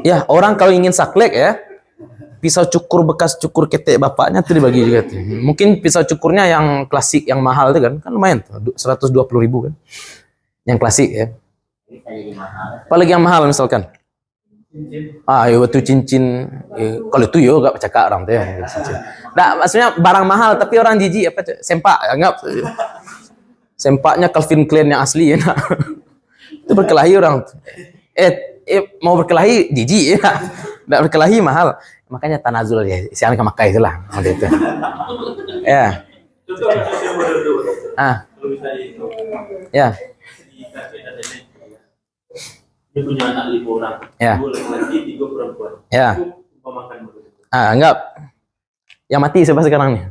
Ya, orang kalau ingin saklek ya, pisau cukur bekas cukur ketek bapaknya itu dibagi juga tuh. Mungkin pisau cukurnya yang klasik, yang mahal itu kan lumayan tuh, 120.000 kan. Yang klasik ya. Apalagi yang mahal misalkan. Itu cincin. Kalau itu yo gak bercakap orang tuh ya. Nah, maksudnya barang mahal tapi orang jijik apa sempak anggap. Sempaknya Calvin Klein yang asli ya. Itu berkelahi orang. Mau berkelahi jijik ya. Nggak berkelahi mahal. Makanya tanazul ya. Siang ke Makkah itulah. Gitu. Ya. itu ada yang bodoh. Kalau misalnya itu. Ya. Di kakek dan nenek. Dia punya anak 5 orang. Ya. 2 laki-laki, 3 perempuan. Ya. Itu pemakan begitu. Anggap. Yang mati siapa sekarang nih?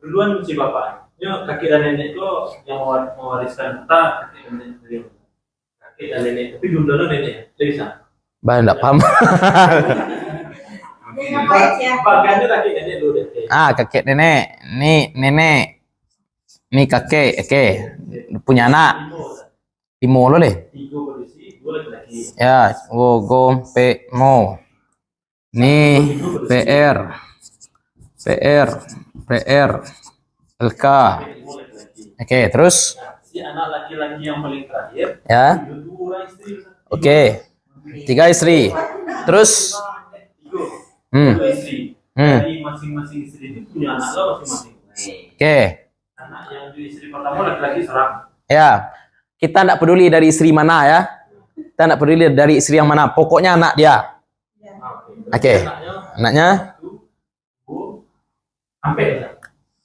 Duluan si bapak. Kakek dan nenek itu yang mewariskan harta kakek dan nenek beliau. Kakek dan nenek, tapi belum dulu nenek. Bisa. Bah, enggak paham. Bagiannya kakek nenek dulu deh. Kakek nenek. Nih nenek. Nih kakek. Oke. Punya anak. 5 lo deh. 3 polisi, 2 laki-laki. Ya, go pe mo. Nih PR. LK. Oke, terus Si anak laki-laki yang paling terakhir, ya. itu 2 orang istri. Oke. 3 istri. Terus 3 istri. Hmm. Dari masing-masing istri itu punya anak lo masing-masing. Oke. Anak yang di istri pertama laki-laki seorang. Ya. Kita enggak peduli dari istri mana ya. Kita enggak peduli dari istri yang mana. Pokoknya anak dia. Oke. Anaknya sampai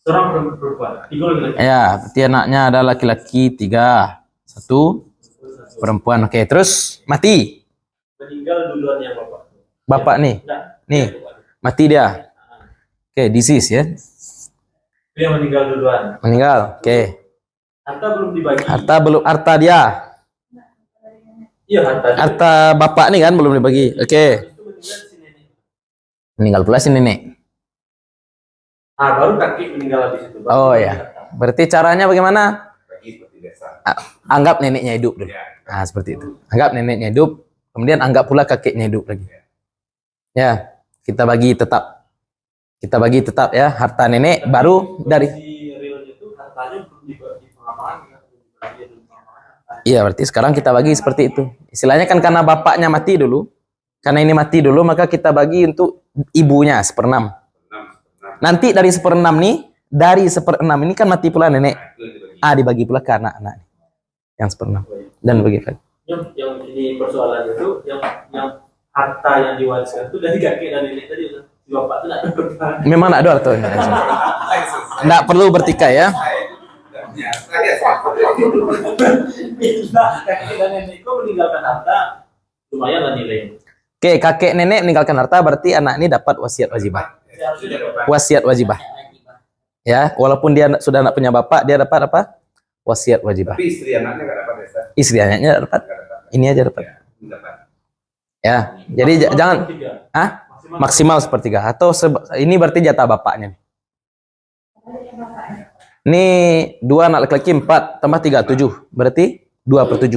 seorang perempuan. 3 laki-laki. ya, berarti anaknya ada laki-laki 3, 1 perempuan. Oke, terus mati. Meninggal duluan yang bapak. Bapak nih. Enggak. Nih. Mati dia. Oke, disease ya. Dia meninggal duluan. Meninggal. Oke. Harta belum dibagi. Harta dia. Iya, harta. Harta bapak nih kan belum dibagi. Oke. Itu meninggal si nenek. Meninggal pula si nenek. Ah, baru kakek meninggal di situ. Baru Oh kakek ya. harta. Berarti caranya bagaimana? Bagi seperti biasa. Anggap neneknya hidup dulu. Ya. Nah, seperti itu. Anggap neneknya hidup, kemudian anggap pula kakeknya hidup lagi. Ya, kita bagi tetap. Kita bagi tetap ya, harta nenek Tapi baru dari. kondisi realnya itu hartanya belum dibagi pengapalan, belum dibagi dulu pengapalan. Iya, berarti sekarang kita bagi seperti itu. Istilahnya kan karena bapaknya mati dulu, karena ini mati dulu, maka kita bagi untuk ibunya 1/6. Nanti dari 1/6 nih, dari 1/6 ini kan mati pula nenek. Itu yang dibagi. Dibagi pula ke anak-anak yang 1/6 dan bagi lagi. Yang ini persoalan itu yang harta yang diwariskan itu dari kakek dan nenek tadi, si bapak itu tidak dapat. Memang ada hartanya. Nggak perlu bertikai ya. Ya, saya Bila kakek dan nenek itu meninggalkan harta, lumayan lah nilainya. Oke, kakek nenek meninggalkan harta berarti anak ini dapat wasiat wajibah. Seharusnya dapat. Wasiat wajibah. Ya, walaupun dia sudah nak punya bapak, dia dapat apa? Wasiat wajibah. Tapi istri anaknya nggak dapat desa. Istri anaknya dapat. Nggak dapat. Ini aja dapat. Ya, dapat. Ya, jadi Maksimal jangan sepertiga. ah Maksimal. maksimal sepertiga atau ini berarti jatah bapaknya. Ini 2 anak laki-laki 4 tambah 3 7. Berarti 2/7. 27.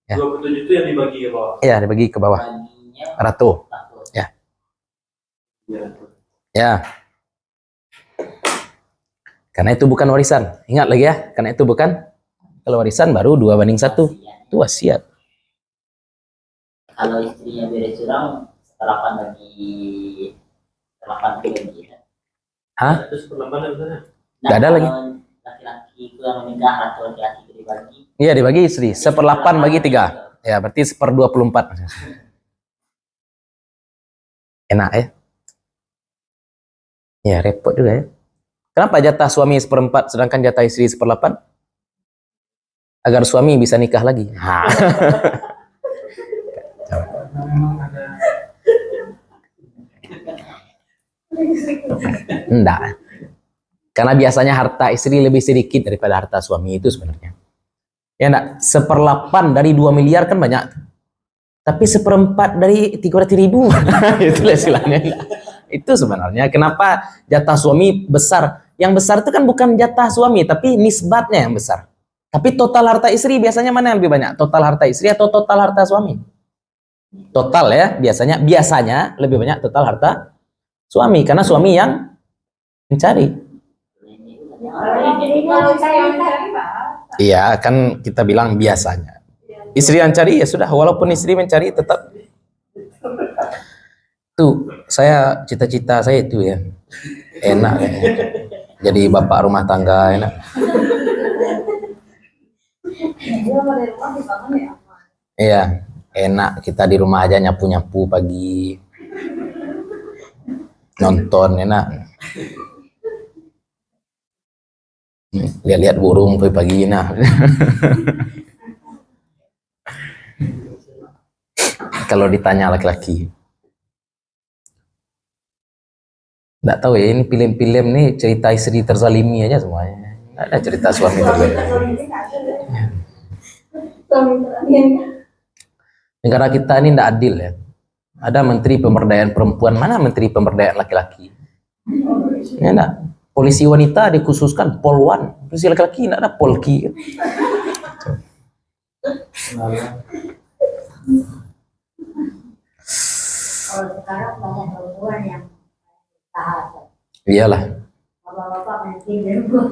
Ya. 27 itu yang dibagi ke bawah. Iya, dibagi ke bawah. Baginya Ratu. satu. Ya. Ya. Karena itu bukan warisan. Ingat lagi ya, karena itu bukan. Kalau warisan baru 2/1. Itu wasiat. Kalau istrinya beres curang, setelapan bagi ya. Hah? Terus perlambanan sana. Nggak ada lagi. kalau laki-laki itu yang menikah atau laki-laki itu dibagi. Iya, dibagi istri. 1/8 bagi 3. Ya, berarti 1/24. Enak ya. Ya, repot juga ya. Kenapa jatah suami 1/4 sedangkan jatah istri 1/8? Agar suami bisa nikah lagi. Ha. Memang ada Enggak. Karena biasanya harta istri lebih sedikit daripada harta suami itu sebenarnya. Ya enggak, 1/8 dari 2 miliar kan banyak. Tapi 1/4 dari 300.000. Itulah istilahnya. Itu sebenarnya kenapa jatah suami besar. Yang besar itu kan bukan jatah suami, tapi nisbatnya yang besar. Tapi total harta istri biasanya mana yang lebih banyak? Total harta istri atau total harta suami? Total ya, biasanya lebih banyak total harta suami karena suami yang mencari. Kalau saya mencari Iya, kan kita bilang biasanya. Istri yang cari ya sudah, walaupun istri mencari tetap. Tuh, saya cita-cita saya itu ya. Enak kayaknya. Jadi bapak rumah tangga enak. dia mau dari rumah dibangun ya. Iya, enak kita di rumah aja nyapu-nyapu pagi. Nonton enak. Lihat-lihat burung pagi-pagi nah. Kalau ditanya laki-laki. Nggak tahu ya, ini film-film nih cerita istri terzalimi aja semuanya. Nggak ada cerita suami terzalimi. Negara kita ini nggak adil ya. Ada menteri pemberdayaan perempuan, mana menteri pemberdayaan laki-laki? Ya enggak. Polisi wanita dikhususkan polwan, polisi laki-laki nggak ada polki. Kalau sekarang banyak perempuan yang taat. Iyalah. Bapak-bapak mungkin di rumah.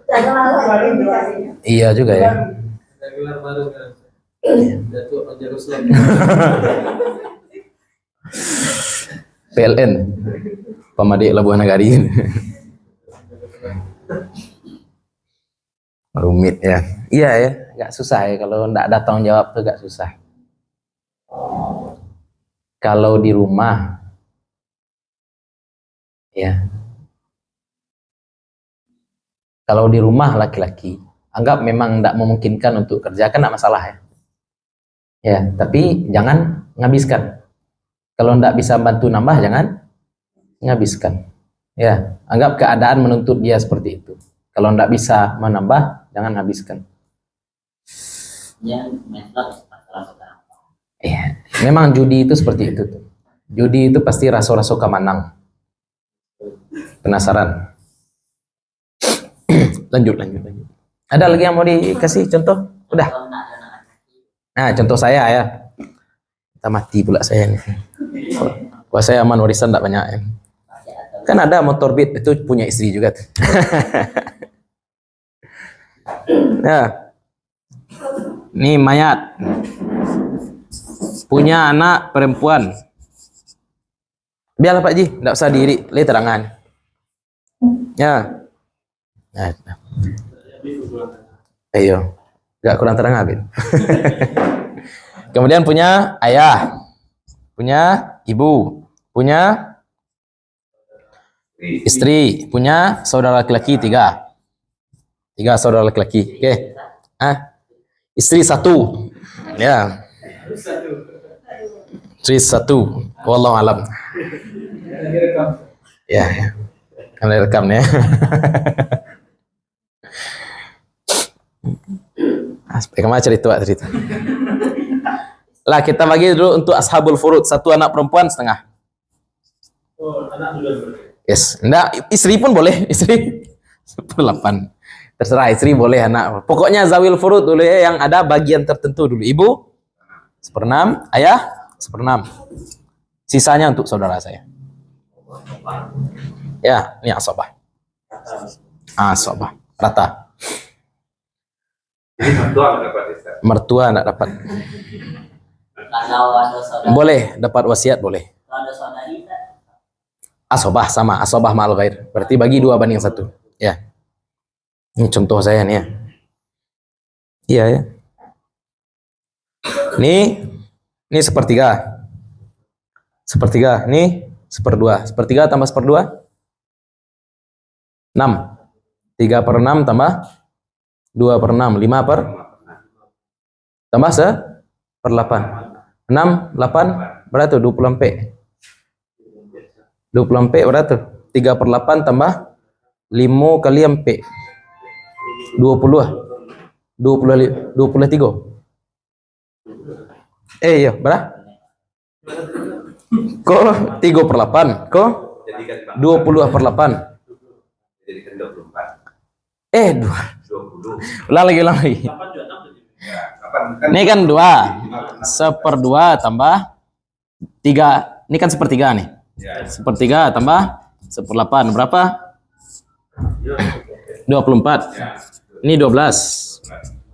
Jangan lalu indikasinya. Iya juga ya. ada gelar baru kan. Datuk Raja Ruslan. PLN. Pamadik Labuan Nagari. Rumit ya. Iya ya, nggak susah ya kalau nggak ada tanggung jawab tuh nggak susah. Kalau di rumah, ya. Kalau di rumah laki-laki, anggap memang tidak memungkinkan untuk kerja kan tidak masalah ya. Ya, tapi jangan ngabiskan. Kalau tidak bisa bantu nambah, jangan ngabiskan. Ya, anggap keadaan menuntut dia seperti itu. Kalau tidak bisa menambah, jangan habiskan. Yang main slot masalah sekarang. Iya, memang judi itu seperti itu tuh. Judi itu pasti raso-raso kemenang. Penasaran? lanjut. Ada lagi yang mau dikasih contoh? Udah. Kalau nak ada anak Nah, contoh saya ya. Kita mati pula saya nih. Wah, saya aman warisan tak banyak ya. masih ada Kan ada motor Beat itu punya istri juga tuh. Ya. Ini mayat. Punya anak perempuan. Biarlah Pak Ji, enggak usah diri, lihat terangan. Ya. Nah. Ayo. Enggak kurang terang habis. Kemudian punya ayah, punya ibu, punya istri, punya saudara laki-laki 3. 3 saudara laki-laki. Oke. Istri 1. Ya. Istri 1. Wallahu alam. Ya. Kan rekam ya. Bagaimana cerita. Lah kita bagi dulu untuk ashabul furud, 1 anak perempuan setengah. Oh, anak dulu. Yes, enggak, istri pun boleh, istri 1/8. Terserah istri boleh anak. Pokoknya zawil furud dulu ya, yang ada bagian tertentu dulu. Ibu 1/6, ayah 1/6. Sisanya untuk saudara saya. Ya, ini asabah. Asabah, rata. Jadi mertua nggak dapat Ustaz. Mertua enggak dapat. kalau ada saudara, Boleh, dapat wasiat boleh. kalau ada saudari tak? Asobah sama, asobah ma'al ghair. Berarti bagi 2/1. Ya. Ini contoh saya nih ya. Iya ya. Ini sepertiga. Sepertiga. Ini 1/2. Sepertiga tambah 1/2. 6. 3/6 tambah 2/6. 5 per tambah 1/8. 6, 8 berapa tuh? 20 lempe. 20 lempe berapa tuh? 3/8 tambah 5 kali lempe. 20 ah. 23. Iya, berapa? Kok 3/8? Kok Jadikan 20/8? Jadikan 24. 20. Ulang lagi. Ya, kapan kan? Ini kan 2. 1/2 tambah 3. Ini kan 1/3 nih. Ya, 1/3 tambah 1/8 berapa? 24. ya. Ini 12.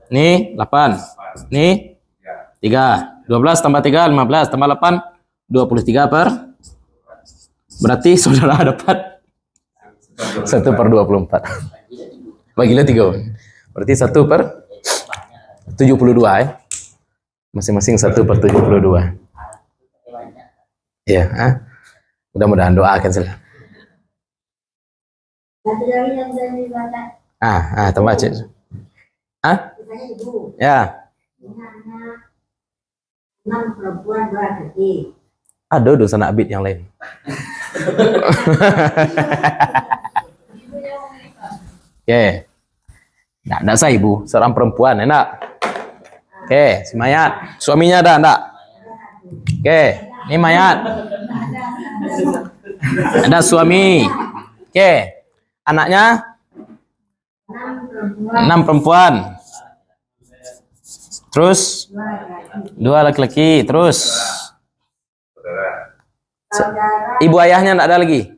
Ini 8. Ini 3. 12 tambah 3 15 tambah 8 23 per. Berarti saudara dapat 1/24. Bagilah 3. Berarti 1/72 ya. Masing-masing 1/72. Iya, mudah-mudahan doakan saja. Satu lagi yang dari batak, Tambah cik. misalnya ibu, Ya, punya anak 6 perempuan 2 laki. ada dosa abid yang lain. Oke. Nggak sah ibu, seorang perempuan, enak. Oke, si mayat. Suaminya ada enggak? Oke, ini mayat. Ada suami. Oke. Anaknya 6 perempuan. Terus 2 laki-laki. Terus Saudara ibu ayahnya enggak ada lagi.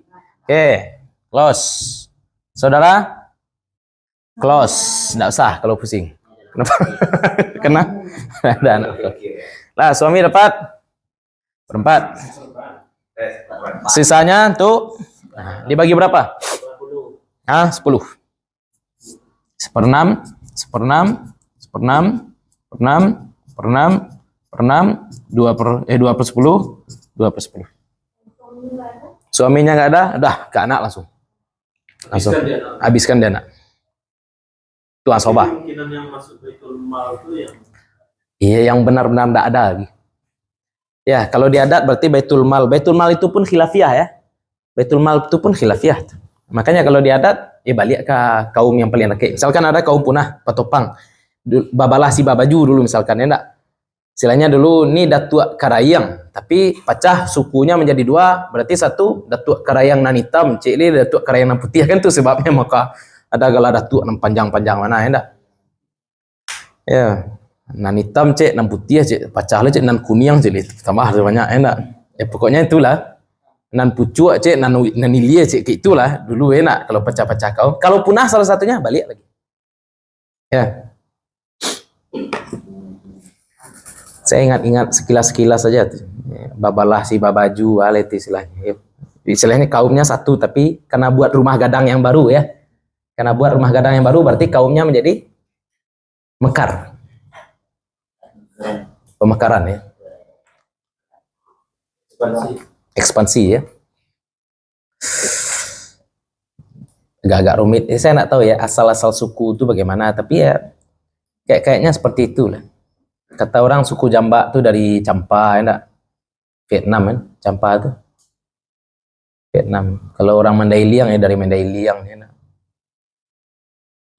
Oke, close. Saudara? Close. Enggak usah kalau pusing. Kenapa? Kena? Ada anak. Lah, suami dapat 4. Sisanya untuk dibagi berapa? 10. 1/6, 1/6, 1/6, 2/10, 2/10. Suaminya nggak ada, dah ke anak langsung. Habiskan dia anak. Itu asobah. Kemungkinan yang masuk baitul mal itu yang Iya, yang benar-benar nggak ada lagi. Ya, kalau di adat berarti baitul mal. Baitul mal itu pun khilafiyah ya. Baitul mal itu pun khilafiyah. Makanya kalau di adat, balik ke kaum yang paling rakyat. Misalkan ada kaum punah, patopang. babalah si babaju dulu misalkan ya enggak. Istilahnya dulu ini Datuk Karayang, tapi pecah sukunya menjadi dua, berarti satu Datuk Karayang nan hitam, cik ini Datuk Karayang nan putih kan tuh sebabnya, maka ada gala Datuk nan panjang-panjang mana ya enggak. Ya, nan hitam cik, nan putih cik, pecah lah cik, nan kuning cik, tambah banyak ya enggak. Ya pokoknya itulah. Nan pucuk cik, nan ilia cik, itulah dulu enak kalau pecah-pecah kaum. Kalau punah salah satunya balik lagi. Ya. Saya ingat-ingat sekilas-sekilas saja tuh. Babalah si babaju, itu istilahnya. Istilahnya kaumnya satu, tapi karena buat rumah gadang yang baru ya. Karena buat rumah gadang yang baru berarti kaumnya menjadi mekar. Pemekaran ya. Ekspansi ya. Agak-agak rumit. Saya nggak tahu ya asal-asal suku itu bagaimana, tapi ya kayaknya seperti itulah. Kata orang suku Jambak tuh dari Champa, ya enggak? Vietnam kan, Champa tuh. Vietnam. Kalau orang Mandai Liang ya dari Mandai Liang, ya enggak?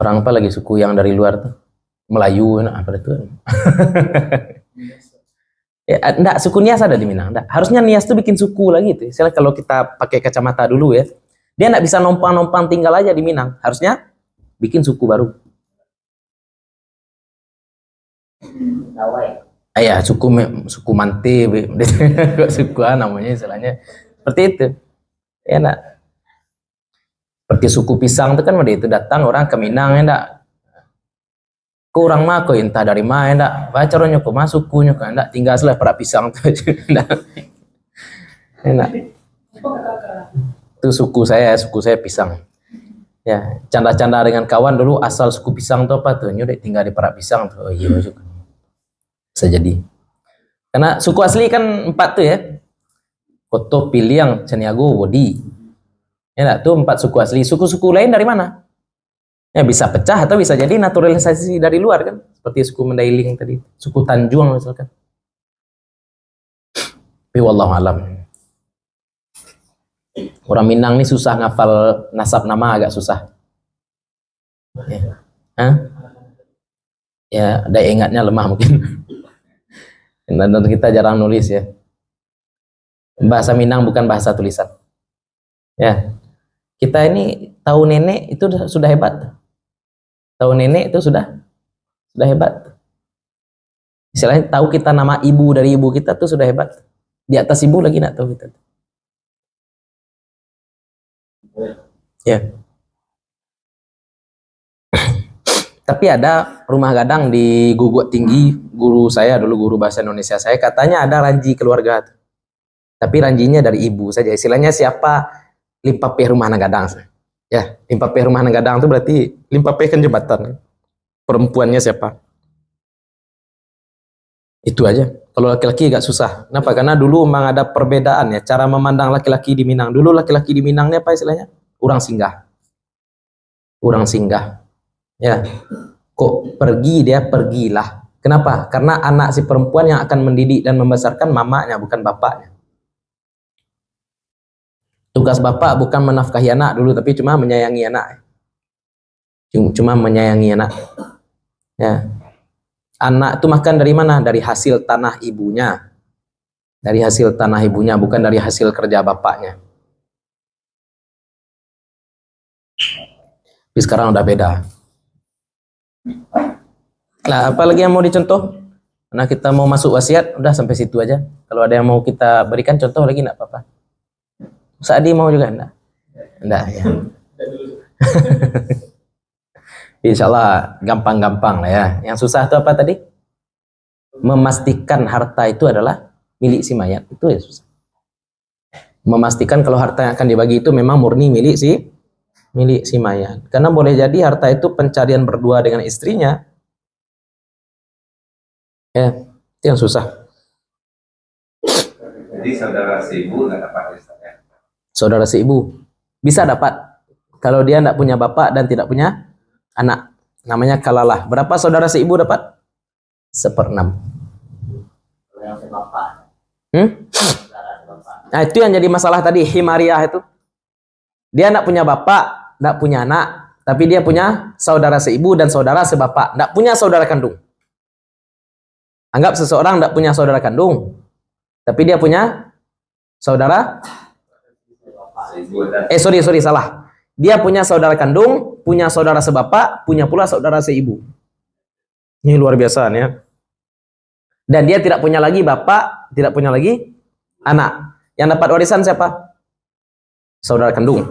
Orang apa lagi suku yang dari luar tuh? Melayu, ya enggak? Apa itu? Ya, enggak, suku Nias ada di Minang, enggak. Harusnya Nias tuh bikin suku lagi tuh. Misalnya kalau kita pakai kacamata dulu ya, dia enggak bisa nompang-nompang tinggal aja di Minang. Harusnya bikin suku baru. Ya, suku Mante, suku namanya istilahnya seperti itu. Ya enggak. Seperti suku Pisang itu kan pada itu datang orang ke Minang ya enggak. Kurang mah kok entah dari mana enggak. Bacaranya kok masuk sukunya kan enggak, tinggal selah para pisang tuh. Enggak. Enak. Itu suku saya Pisang. Ya, canda-canda dengan kawan dulu asal suku Pisang tuh apa tuh? Nyudah tinggal di para pisang tuh. Oh iya juga. Bisa jadi. Karena suku asli kan 4 tuh ya. Koto, Piliang, Caniago, Wodi. Ya enggak, tuh 4 suku asli. Suku-suku lain dari mana? Ya bisa pecah atau bisa jadi naturalisasi dari luar kan. Seperti suku Mandailing tadi, suku Tanjung misalkan. Tapi wallahu alam. Orang Minang nih susah ngafal nasab nama, agak susah. Ya. Hah? Ya, daya ingatnya lemah mungkin. Dan kita jarang nulis ya. Bahasa Minang bukan bahasa tulisan. Ya. Kita ini tahu nenek itu sudah hebat. Tahu nenek itu sudah hebat. Istilahnya tahu kita nama ibu dari ibu kita tuh sudah hebat. Di atas ibu lagi nak tahu kita. Ya. Tapi ada rumah gadang di Gugup Tinggi, guru saya dulu, guru bahasa Indonesia saya, katanya ada ranji keluarga. Tapi ranjinya dari ibu saja. Istilahnya siapa limpapeh rumah gadang. Ya, limpapeh rumah gadang itu berarti limpapeh kan jembatan. Perempuannya siapa? Itu aja. Kalau laki-laki agak susah. Kenapa? Karena dulu memang ada perbedaan ya, cara memandang laki-laki di Minang. Dulu laki-laki di Minang ini apa istilahnya? Orang singgah. Orang singgah. Ya, kok pergi dia pergilah. Kenapa? Karena anak si perempuan yang akan mendidik dan membesarkan mamanya, bukan bapaknya. Tugas bapak bukan menafkahi anak dulu, tapi cuma menyayangi anak. Cuma menyayangi anak. Ya. Anak itu makan dari mana? Dari hasil tanah ibunya. Dari hasil tanah ibunya, bukan dari hasil kerja bapaknya. Tapi sekarang udah beda. Nah, apalagi yang mau dicontoh? Karena kita mau masuk wasiat, udah sampai situ aja. Kalau ada yang mau kita berikan contoh lagi, enggak apa-apa. Sa'di mau juga enggak? Enggak ya. Insyaallah gampang-gampang lah ya. Yang susah itu apa tadi? Memastikan harta itu adalah milik si mayat. Itu ya susah. Memastikan kalau harta yang akan dibagi itu memang murni milik si mayat. Karena boleh jadi harta itu pencarian berdua dengan istrinya. Ya, itu yang susah. Jadi saudara si ibu nggak dapat ya? Saudara si ibu bisa dapat kalau dia tidak punya bapak dan tidak punya anak. Namanya kalalah. Berapa saudara si ibu dapat? 1/6. Yang sebapak. Nah, itu yang jadi masalah tadi, himariah itu. Dia tidak punya bapak, tidak punya anak. Tapi dia punya saudara seibu dan saudara sebapak. Tidak punya saudara kandung. Anggap seseorang tidak punya saudara kandung. Tapi dia punya saudara. Sorry, salah. Dia punya saudara kandung, punya saudara sebapak, punya pula saudara seibu. Ini luar biasa nih ya. Dan dia tidak punya lagi bapak, tidak punya lagi anak. Yang dapat warisan siapa? Saudara kandung.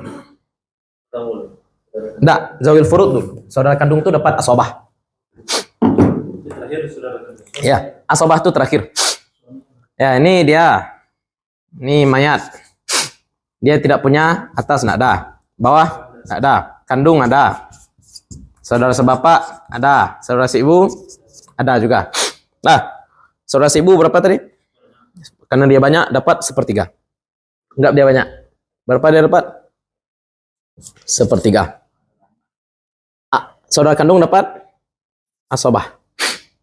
Enggak, zawil furud dulu. Saudara kandung itu dapat asobah. Ya, asobah itu terakhir. Ya, ini dia. Ini mayat. Dia tidak punya atas, enggak ada. Bawah, enggak ada. Kandung ada. Saudara sebapak ada. Saudara seibu ada juga. Nah, saudara seibu berapa tadi? Karena dia banyak, dapat sepertiga. Enggak, dia banyak. Berapa dia dapat? Sepertiga. Saudara kandung dapat asobah.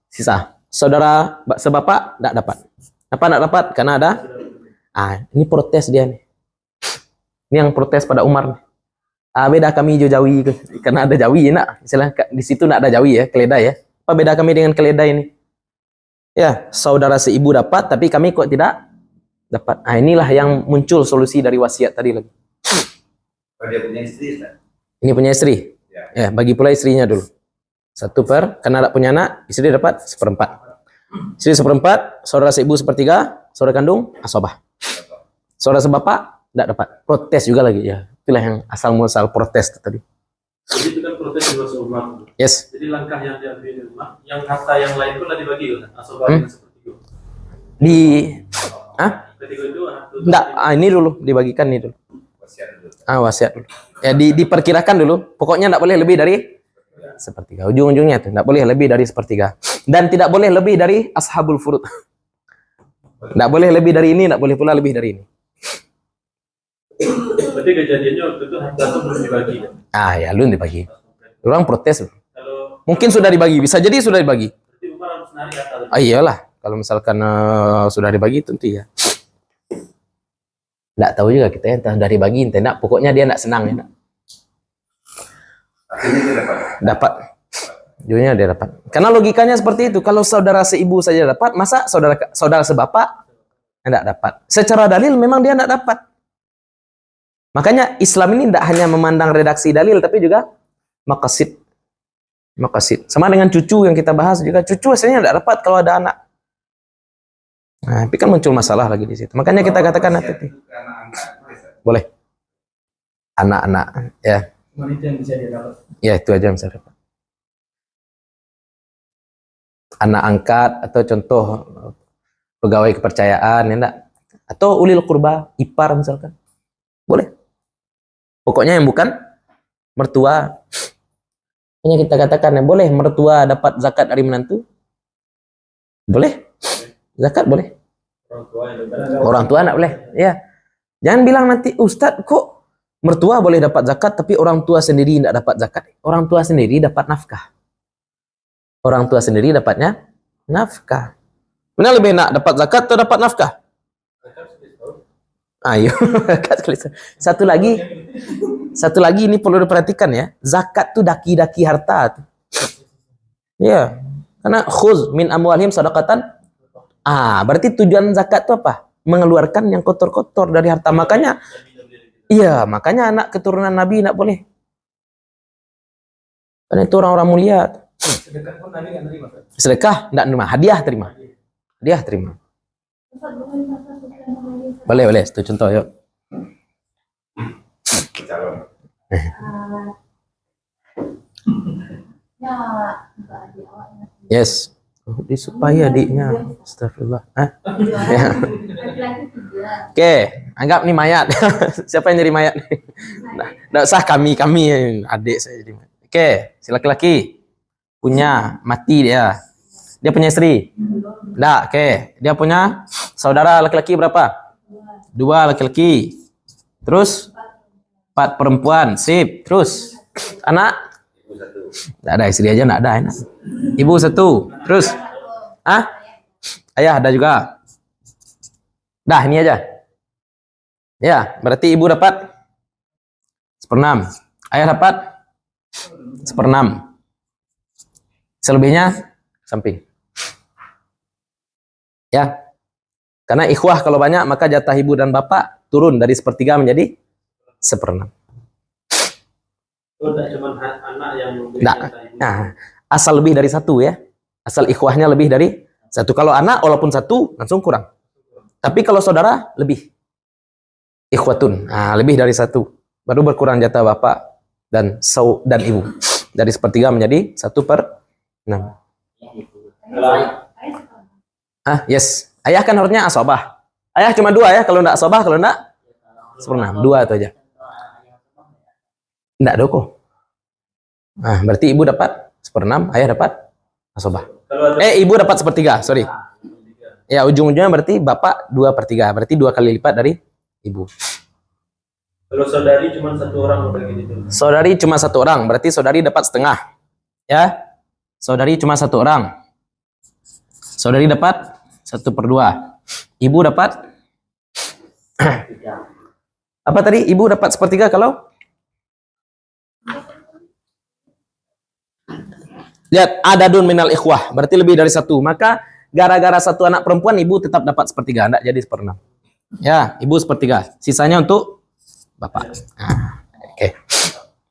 Sisa. Saudara sebapak tidak dapat. Apa tidak dapat? Karena ada. Ini protes dia nih. Ini yang protes pada Umar. Beda kami hijau jawi. Karena ada jawi, nak. Misalnya di situ tidak ada jawi ya, keledai ya. Apa beda kami dengan keledai ini? Ya, saudara seibu dapat, tapi kami kok tidak dapat. Inilah yang muncul solusi dari wasiat tadi lagi. Dia punya istri, Ustaz. Ini punya istri. Ya, bagi pula istrinya dulu. 1/4, karena tidak punya anak, istri dapat 1/4. Istri 1/4, saudara seibu 1/3, saudara kandung asobah. Saudara sebapak tidak dapat. Protes juga lagi ya. Itulah yang asal muasal protes tadi. Jadi itu kan protes di luar umat. Yes. Jadi langkah yang diambil umat, yang harta yang lain pun dibagi kan? Asobah dengan seperti itu. Di Ketika itu enggak, ini dulu dibagikan nih dulu. Wasiat dulu. Ya diperkirakan dulu. Pokoknya enggak boleh lebih dari sepertiga. Ujung-ujungnya tuh enggak boleh lebih dari sepertiga. Dan tidak boleh lebih dari ashabul furud. Enggak boleh lebih dari ini, enggak boleh pula lebih dari ini. Berarti kejadiannya waktu itu harta itu belum dibagi. Ya belum dibagi. Orang protes. Kalau Mungkin sudah dibagi, bisa jadi sudah dibagi. berarti Umar harus narik harta. Iyalah, kalau misalkan sudah dibagi tentu ya. Nggak tahu juga kita entah dari bagi entah enggak. Pokoknya dia nggak senang ya. Dapat. Jujurnya dia dapat. Karena logikanya seperti itu. Kalau saudara seibu saja dapat, masa saudara sebapak enggak dapat? Secara dalil memang dia enggak dapat. Makanya Islam ini tidak hanya memandang redaksi dalil, tapi juga maqasid. Sama dengan cucu yang kita bahas juga. Cucu aslinya tidak dapat kalau ada anak. Nah, tapi kan muncul masalah lagi di situ. Makanya kita katakan nanti. Boleh. Anak-anak. Ya. Itu yang bisa dia dapat. Ya, itu aja yang bisa dapat. Anak angkat atau contoh pegawai kepercayaan, ya enggak? Atau ulil qurba, ipar misalkan. Boleh. Pokoknya yang bukan mertua. Hanya kita katakan ya, boleh mertua dapat zakat dari menantu? Boleh. Zakat boleh. Orang tua enggak boleh. Ya. Jangan bilang nanti, Ustadz kok mertua boleh dapat zakat tapi orang tua sendiri enggak dapat zakat. Orang tua sendiri dapat nafkah. Orang tua sendiri dapatnya nafkah. Mana lebih enak dapat zakat atau dapat nafkah? Ayo, satu lagi ini perlu diperhatikan ya. Zakat tuh daki-daki harta tuh. Ya, karena khuz min amwalihim sadaqatan. Berarti tujuan zakat itu apa? Mengeluarkan yang kotor-kotor dari harta. Makanya anak keturunan Nabi enggak boleh. Karena itu orang-orang mulia. Sedekah pun Nabi nggak terima. Sedekah enggak terima, hadiah terima. Hadiah terima. Boleh, itu contoh yuk. Yes. Supaya adiknya. Astagfirullah. Ya. Oke, anggap nih mayat. Siapa yang jadi mayat? Nggak usah kami adik saya jadi mayat. Oke, si laki-laki punya mati dia. Dia punya istri. Nggak, oke. Dia punya saudara laki-laki berapa? 2 laki-laki. Terus 4 perempuan. Sip. Terus anak? Nggak ada, istri aja nggak ada enak. Ibu 1. Terus ayah ada juga. Dah, ini aja. Ya, berarti ibu dapat 1/6. Ayah dapat 1/6. Selebihnya samping. Ya. Karena ikhwah kalau banyak maka jatah ibu dan bapak turun dari 1/3 menjadi 1/6. Oh, tidak cuma anak yang memberi Nah, jatah ibu. nah, asal lebih dari 1 ya. Asal ikhwahnya lebih dari 1. Kalau anak walaupun 1 langsung kurang. Tapi kalau saudara lebih. Ikhwatun. Nah, lebih dari 1. Baru berkurang jatah bapak dan ibu. Dari 1/3 menjadi 1/6. Kalau Yes. Ayah kan harusnya asobah. Ayah cuma 2 ya. Kalau enggak asobah, kalau enggak 1/6. 2 itu aja. Enggak doko. Nah, berarti ibu dapat 1/6, ayah dapat asobah. kalau ada Ibu dapat 1/3, sorry. Ya, ujung-ujungnya berarti bapak 2/3. Berarti 2 kali lipat dari ibu. kalau saudari cuma 1 orang udah gitu. Saudari cuma 1 orang, berarti saudari dapat setengah. Ya. Saudari cuma 1 orang. Saudari dapat 1/2. Ibu dapat apa tadi? Ibu dapat 1/3 kalau lihat adadun minal ikhwah, berarti lebih dari 1. Maka gara-gara 1 anak perempuan ibu tetap dapat 1/3, enggak jadi 1/6. Ya, ibu 1/3. Sisanya untuk bapak. Nah, oke.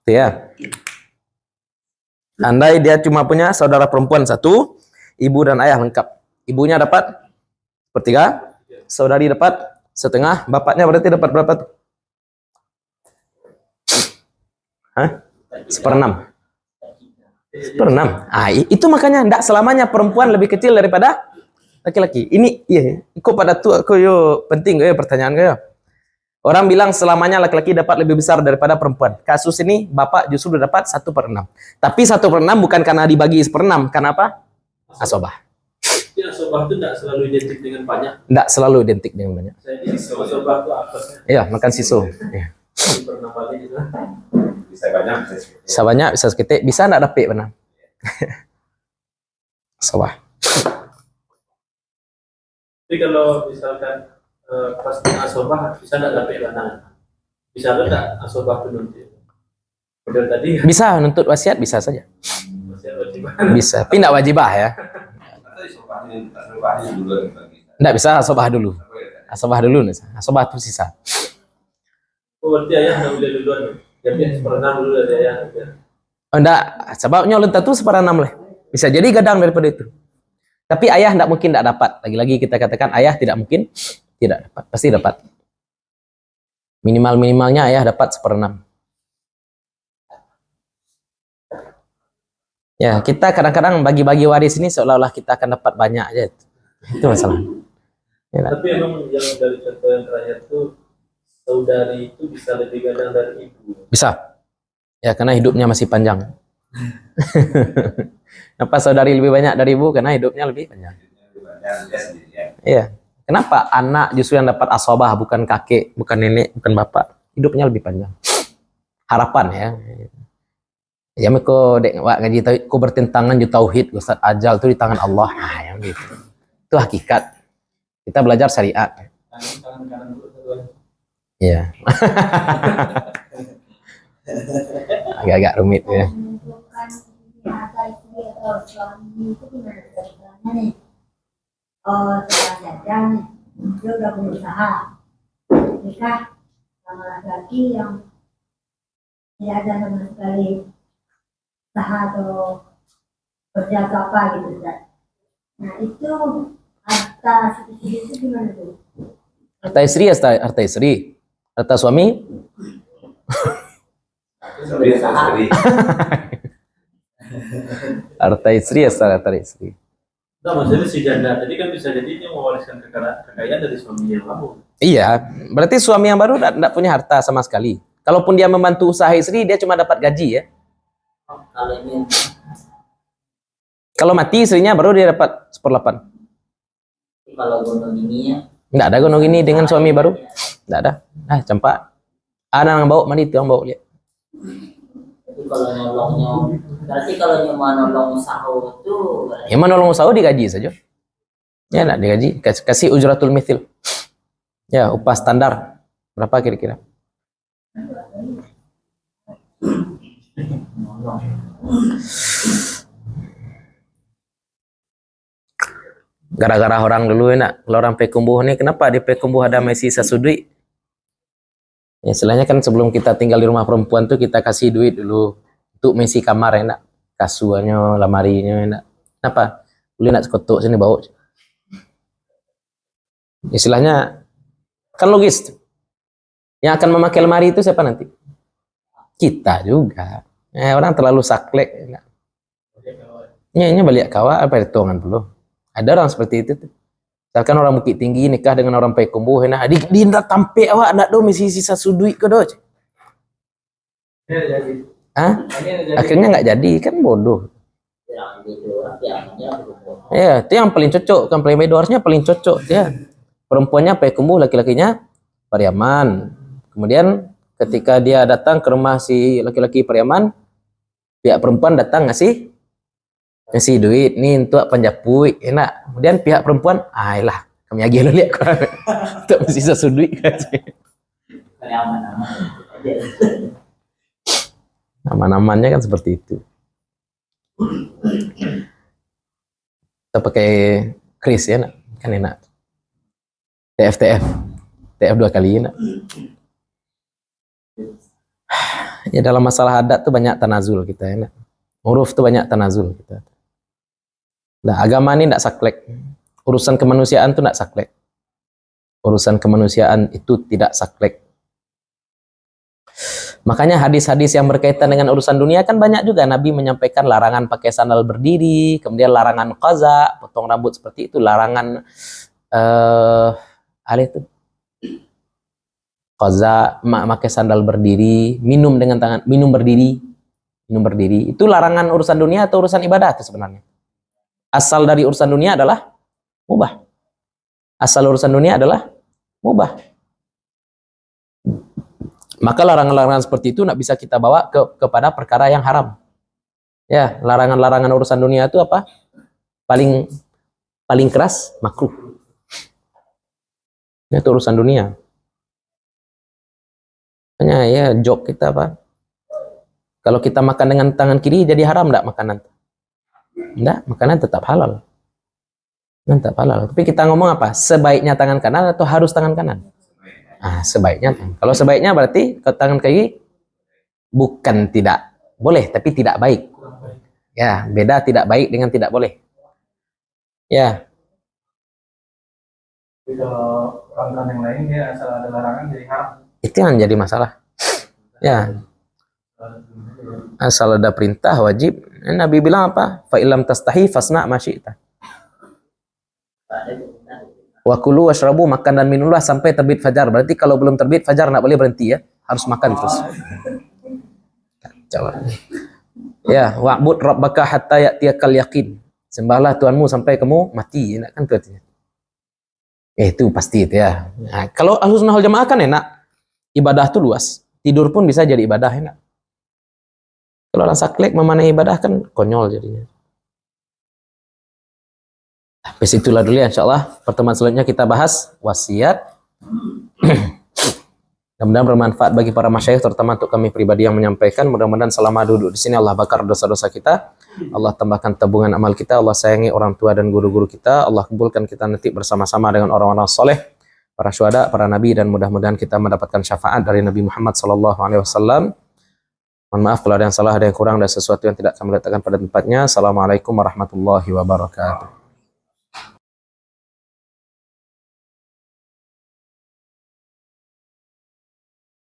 Itu ya. Andai dia cuma punya saudara perempuan 1, ibu dan ayah lengkap. Ibunya dapat 1/3, saudari dapat setengah, bapaknya berarti dapat berapa tuh? 1/6. 1/6. Itu makanya enggak selamanya perempuan lebih kecil daripada laki-laki. Ini iya, ikut pada tuh aku yo penting yo pertanyaan yo. Orang bilang selamanya laki-laki dapat lebih besar daripada perempuan. Kasus ini bapak justru dapat 1/6. Tapi 1/6 bukan karena dibagi 1/6, karena apa? Asobah. Jadi asobah itu tidak selalu identik dengan banyak. Enggak selalu identik dengan banyak. Saya ini asobah itu apa sih? Iya, makan siso. Iya. Pernah balik gitu. Bisa banyak, Bisa banyak, bisa seketik, bisa enggak dapet benar. Asobah. Tapi kalau misalkan pas asobah bisa nggak dapet lanangan? Bisa nggak asobah itu nanti? Model tadi Bisa nuntut wasiat bisa saja. masih wajib. Bisa, tapi enggak wajibah ya. atau isobahnya dulu bagi. Enggak bisa asobah dulu. Asobah dulu nih. Asobah itu sisa. Oh, berarti ayah nggak boleh duluan. Jadi 1/6 dulu dari ayah. Oh, enggak, sebabnya ulun tentu 1/6 lah. Bisa jadi gadang daripada itu. Tapi ayah enggak mungkin enggak dapat. Lagi-lagi kita katakan ayah tidak mungkin tidak dapat. Pasti dapat. Minimal-minimalnya ayah dapat 1/6. Ya, kita kadang-kadang bagi-bagi waris ini seolah-olah kita akan dapat banyak aja. Itu masalah. Ya, Tapi emang yang dari contoh yang terakhir tuh saudari itu bisa lebih gadang dari ibu. bisa. Ya, karena hidupnya masih panjang. Kenapa saudari lebih banyak dari ibu? Karena hidupnya lebih panjang. Iya. Kenapa anak justru yang dapat asobah, bukan kakek, bukan nenek, bukan bapak? Hidupnya lebih panjang. Harapan ya. Ya mereka dek wak ngaji tauhid, ko bertentangan ju tauhid, Ustaz, ajal itu di tangan Allah. Nah, yang gitu. Itu hakikat. Kita belajar syariat. Tangan kanan dulu kedua. Iya. Agak-agak rumit ya. Menentukan harta istri atau suami itu gimana caranya nih? Oh, setelah jajan nih, dia udah berusaha nikah sama laki-laki yang tidak ada sama sekali usaha atau kerja atau apa gitu, Ustaz. Nah itu harta istri itu gimana tuh? Harta istri ya harta istri. Harta suami harta istri ya harta istri. Nah, maksudnya si janda tadi kan bisa jadi dia mewariskan kekayaan dari suami yang lama. Iya, berarti suami yang baru tidak punya harta sama sekali. Kalaupun dia membantu usaha istri, dia cuma dapat gaji ya. Kalau ini Kalau mati istrinya baru dia dapat 1/8. kalau gunung ini ya Enggak ada gunung gini dengan suami baru. Enggak ada. Campak. Ada yang bawa mandi itu yang bawa lihat. tapi kalau nolongnya berarti kalau cuma nolong sahur itu berarti Yang mana nolong usaha digaji saja. Ya enggak digaji, kasih ujratul mithil. Ya, upah standar. Berapa kira-kira? Gara-gara orang dulu enak, kalau orang Pekumbuh nih, kenapa di Pekumbuh ada Messi Sasudwi? Ya, istilahnya kan sebelum kita tinggal di rumah perempuan tuh kita kasih duit dulu untuk mengisi kamar enak, kasurnya, lamarinya enak. Kenapa? Boleh nak sekotok sini bau. Istilahnya kan logis. Yang akan memakai lemari itu siapa nanti? Kita juga. Orang terlalu saklek. Enak. Ini balik kawa apa hitungan belum? Ada orang seperti itu tuh. Misalkan orang Bukit Tinggi nikah dengan orang Pekumbuh, nah di ndak tampe awak nak do misi sisa sudui ke do. Hah? Akhirnya nggak jadi, kan bodoh. Ya, itu yang paling cocok, kan paling harusnya paling cocok ya. Perempuannya Pekumbuh, laki-lakinya Pariaman. Kemudian ketika dia datang ke rumah si laki-laki Pariaman, pihak perempuan datang ngasih duit nih untuk penjapui enak. Kemudian pihak perempuan lah kami lagi lo lihat untuk sisa duit aman-amannya kan seperti itu. Kita pakai kris ya nak, kan enak. TF 2 kali enak. Ya dalam masalah adat tuh banyak tanazul kita enak. Huruf tuh banyak tanazul kita. Nah, agama ini tidak saklek. Urusan kemanusiaan itu tidak saklek. Urusan kemanusiaan itu tidak saklek. Makanya hadis-hadis yang berkaitan dengan urusan dunia kan banyak juga. Nabi menyampaikan larangan pakai sandal berdiri, kemudian larangan qaza, potong rambut seperti itu, larangan itu qaza, pakai sandal berdiri, minum dengan tangan, minum berdiri. Itu larangan urusan dunia atau urusan ibadah itu sebenarnya? Asal dari urusan dunia adalah mubah. Asal urusan dunia adalah mubah. Maka larangan-larangan seperti itu tidak bisa kita bawa kepada perkara yang haram. Ya, larangan-larangan urusan dunia itu apa? Paling keras makruh. Itu urusan dunia. Hanya ya joke kita apa? Kalau kita makan dengan tangan kiri jadi haram enggak makanan? Enggak, makanan tetap halal. Tetap halal. Tapi kita ngomong apa? Sebaiknya tangan kanan atau harus tangan kanan? Sebaiknya. Kalau sebaiknya berarti ke tangan kiri bukan tidak boleh, tapi tidak baik. Ya, beda tidak baik dengan tidak boleh. Ya. Jadi kalau orang yang lain dia asal ada larangan jadi haram. Itu yang jadi masalah. Ya. Asal ada perintah wajib. Nabi bilang apa? Fa illam tastahi fasna ma syi'ta. Wa kulu washrabu, makan dan minumlah sampai terbit fajar. Berarti kalau belum terbit fajar enggak boleh berhenti ya. Harus makan terus. Kacau. Ya, wa'bud rabbaka hatta ya'tiyakal yaqin. Sembahlah Tuhanmu sampai kamu mati. Enak kan itu artinya. Itu pasti itu ya. Nah, kalau Ahlussunnah wal Jamaah kan enak. Ibadah itu luas. Tidur pun bisa jadi ibadah enak. Kalau orang saklek memanai ibadah kan konyol jadinya. Sampai situlah dulu ya insyaallah. Pertemuan selanjutnya kita bahas wasiat. Mudah-mudahan bermanfaat bagi para masyayikh, terutama untuk kami pribadi yang menyampaikan. Mudah-mudahan selama duduk di sini Allah bakar dosa-dosa kita. Allah tambahkan tabungan amal kita. Allah sayangi orang tua dan guru-guru kita. Allah kumpulkan kita nanti bersama-sama dengan orang-orang soleh, para syuhada, para nabi, dan mudah-mudahan kita mendapatkan syafaat dari Nabi Muhammad SAW. Mohon maaf kalau ada yang salah, ada yang kurang, dan sesuatu yang tidak kami letakkan pada tempatnya. Assalamualaikum warahmatullahi wabarakatuh.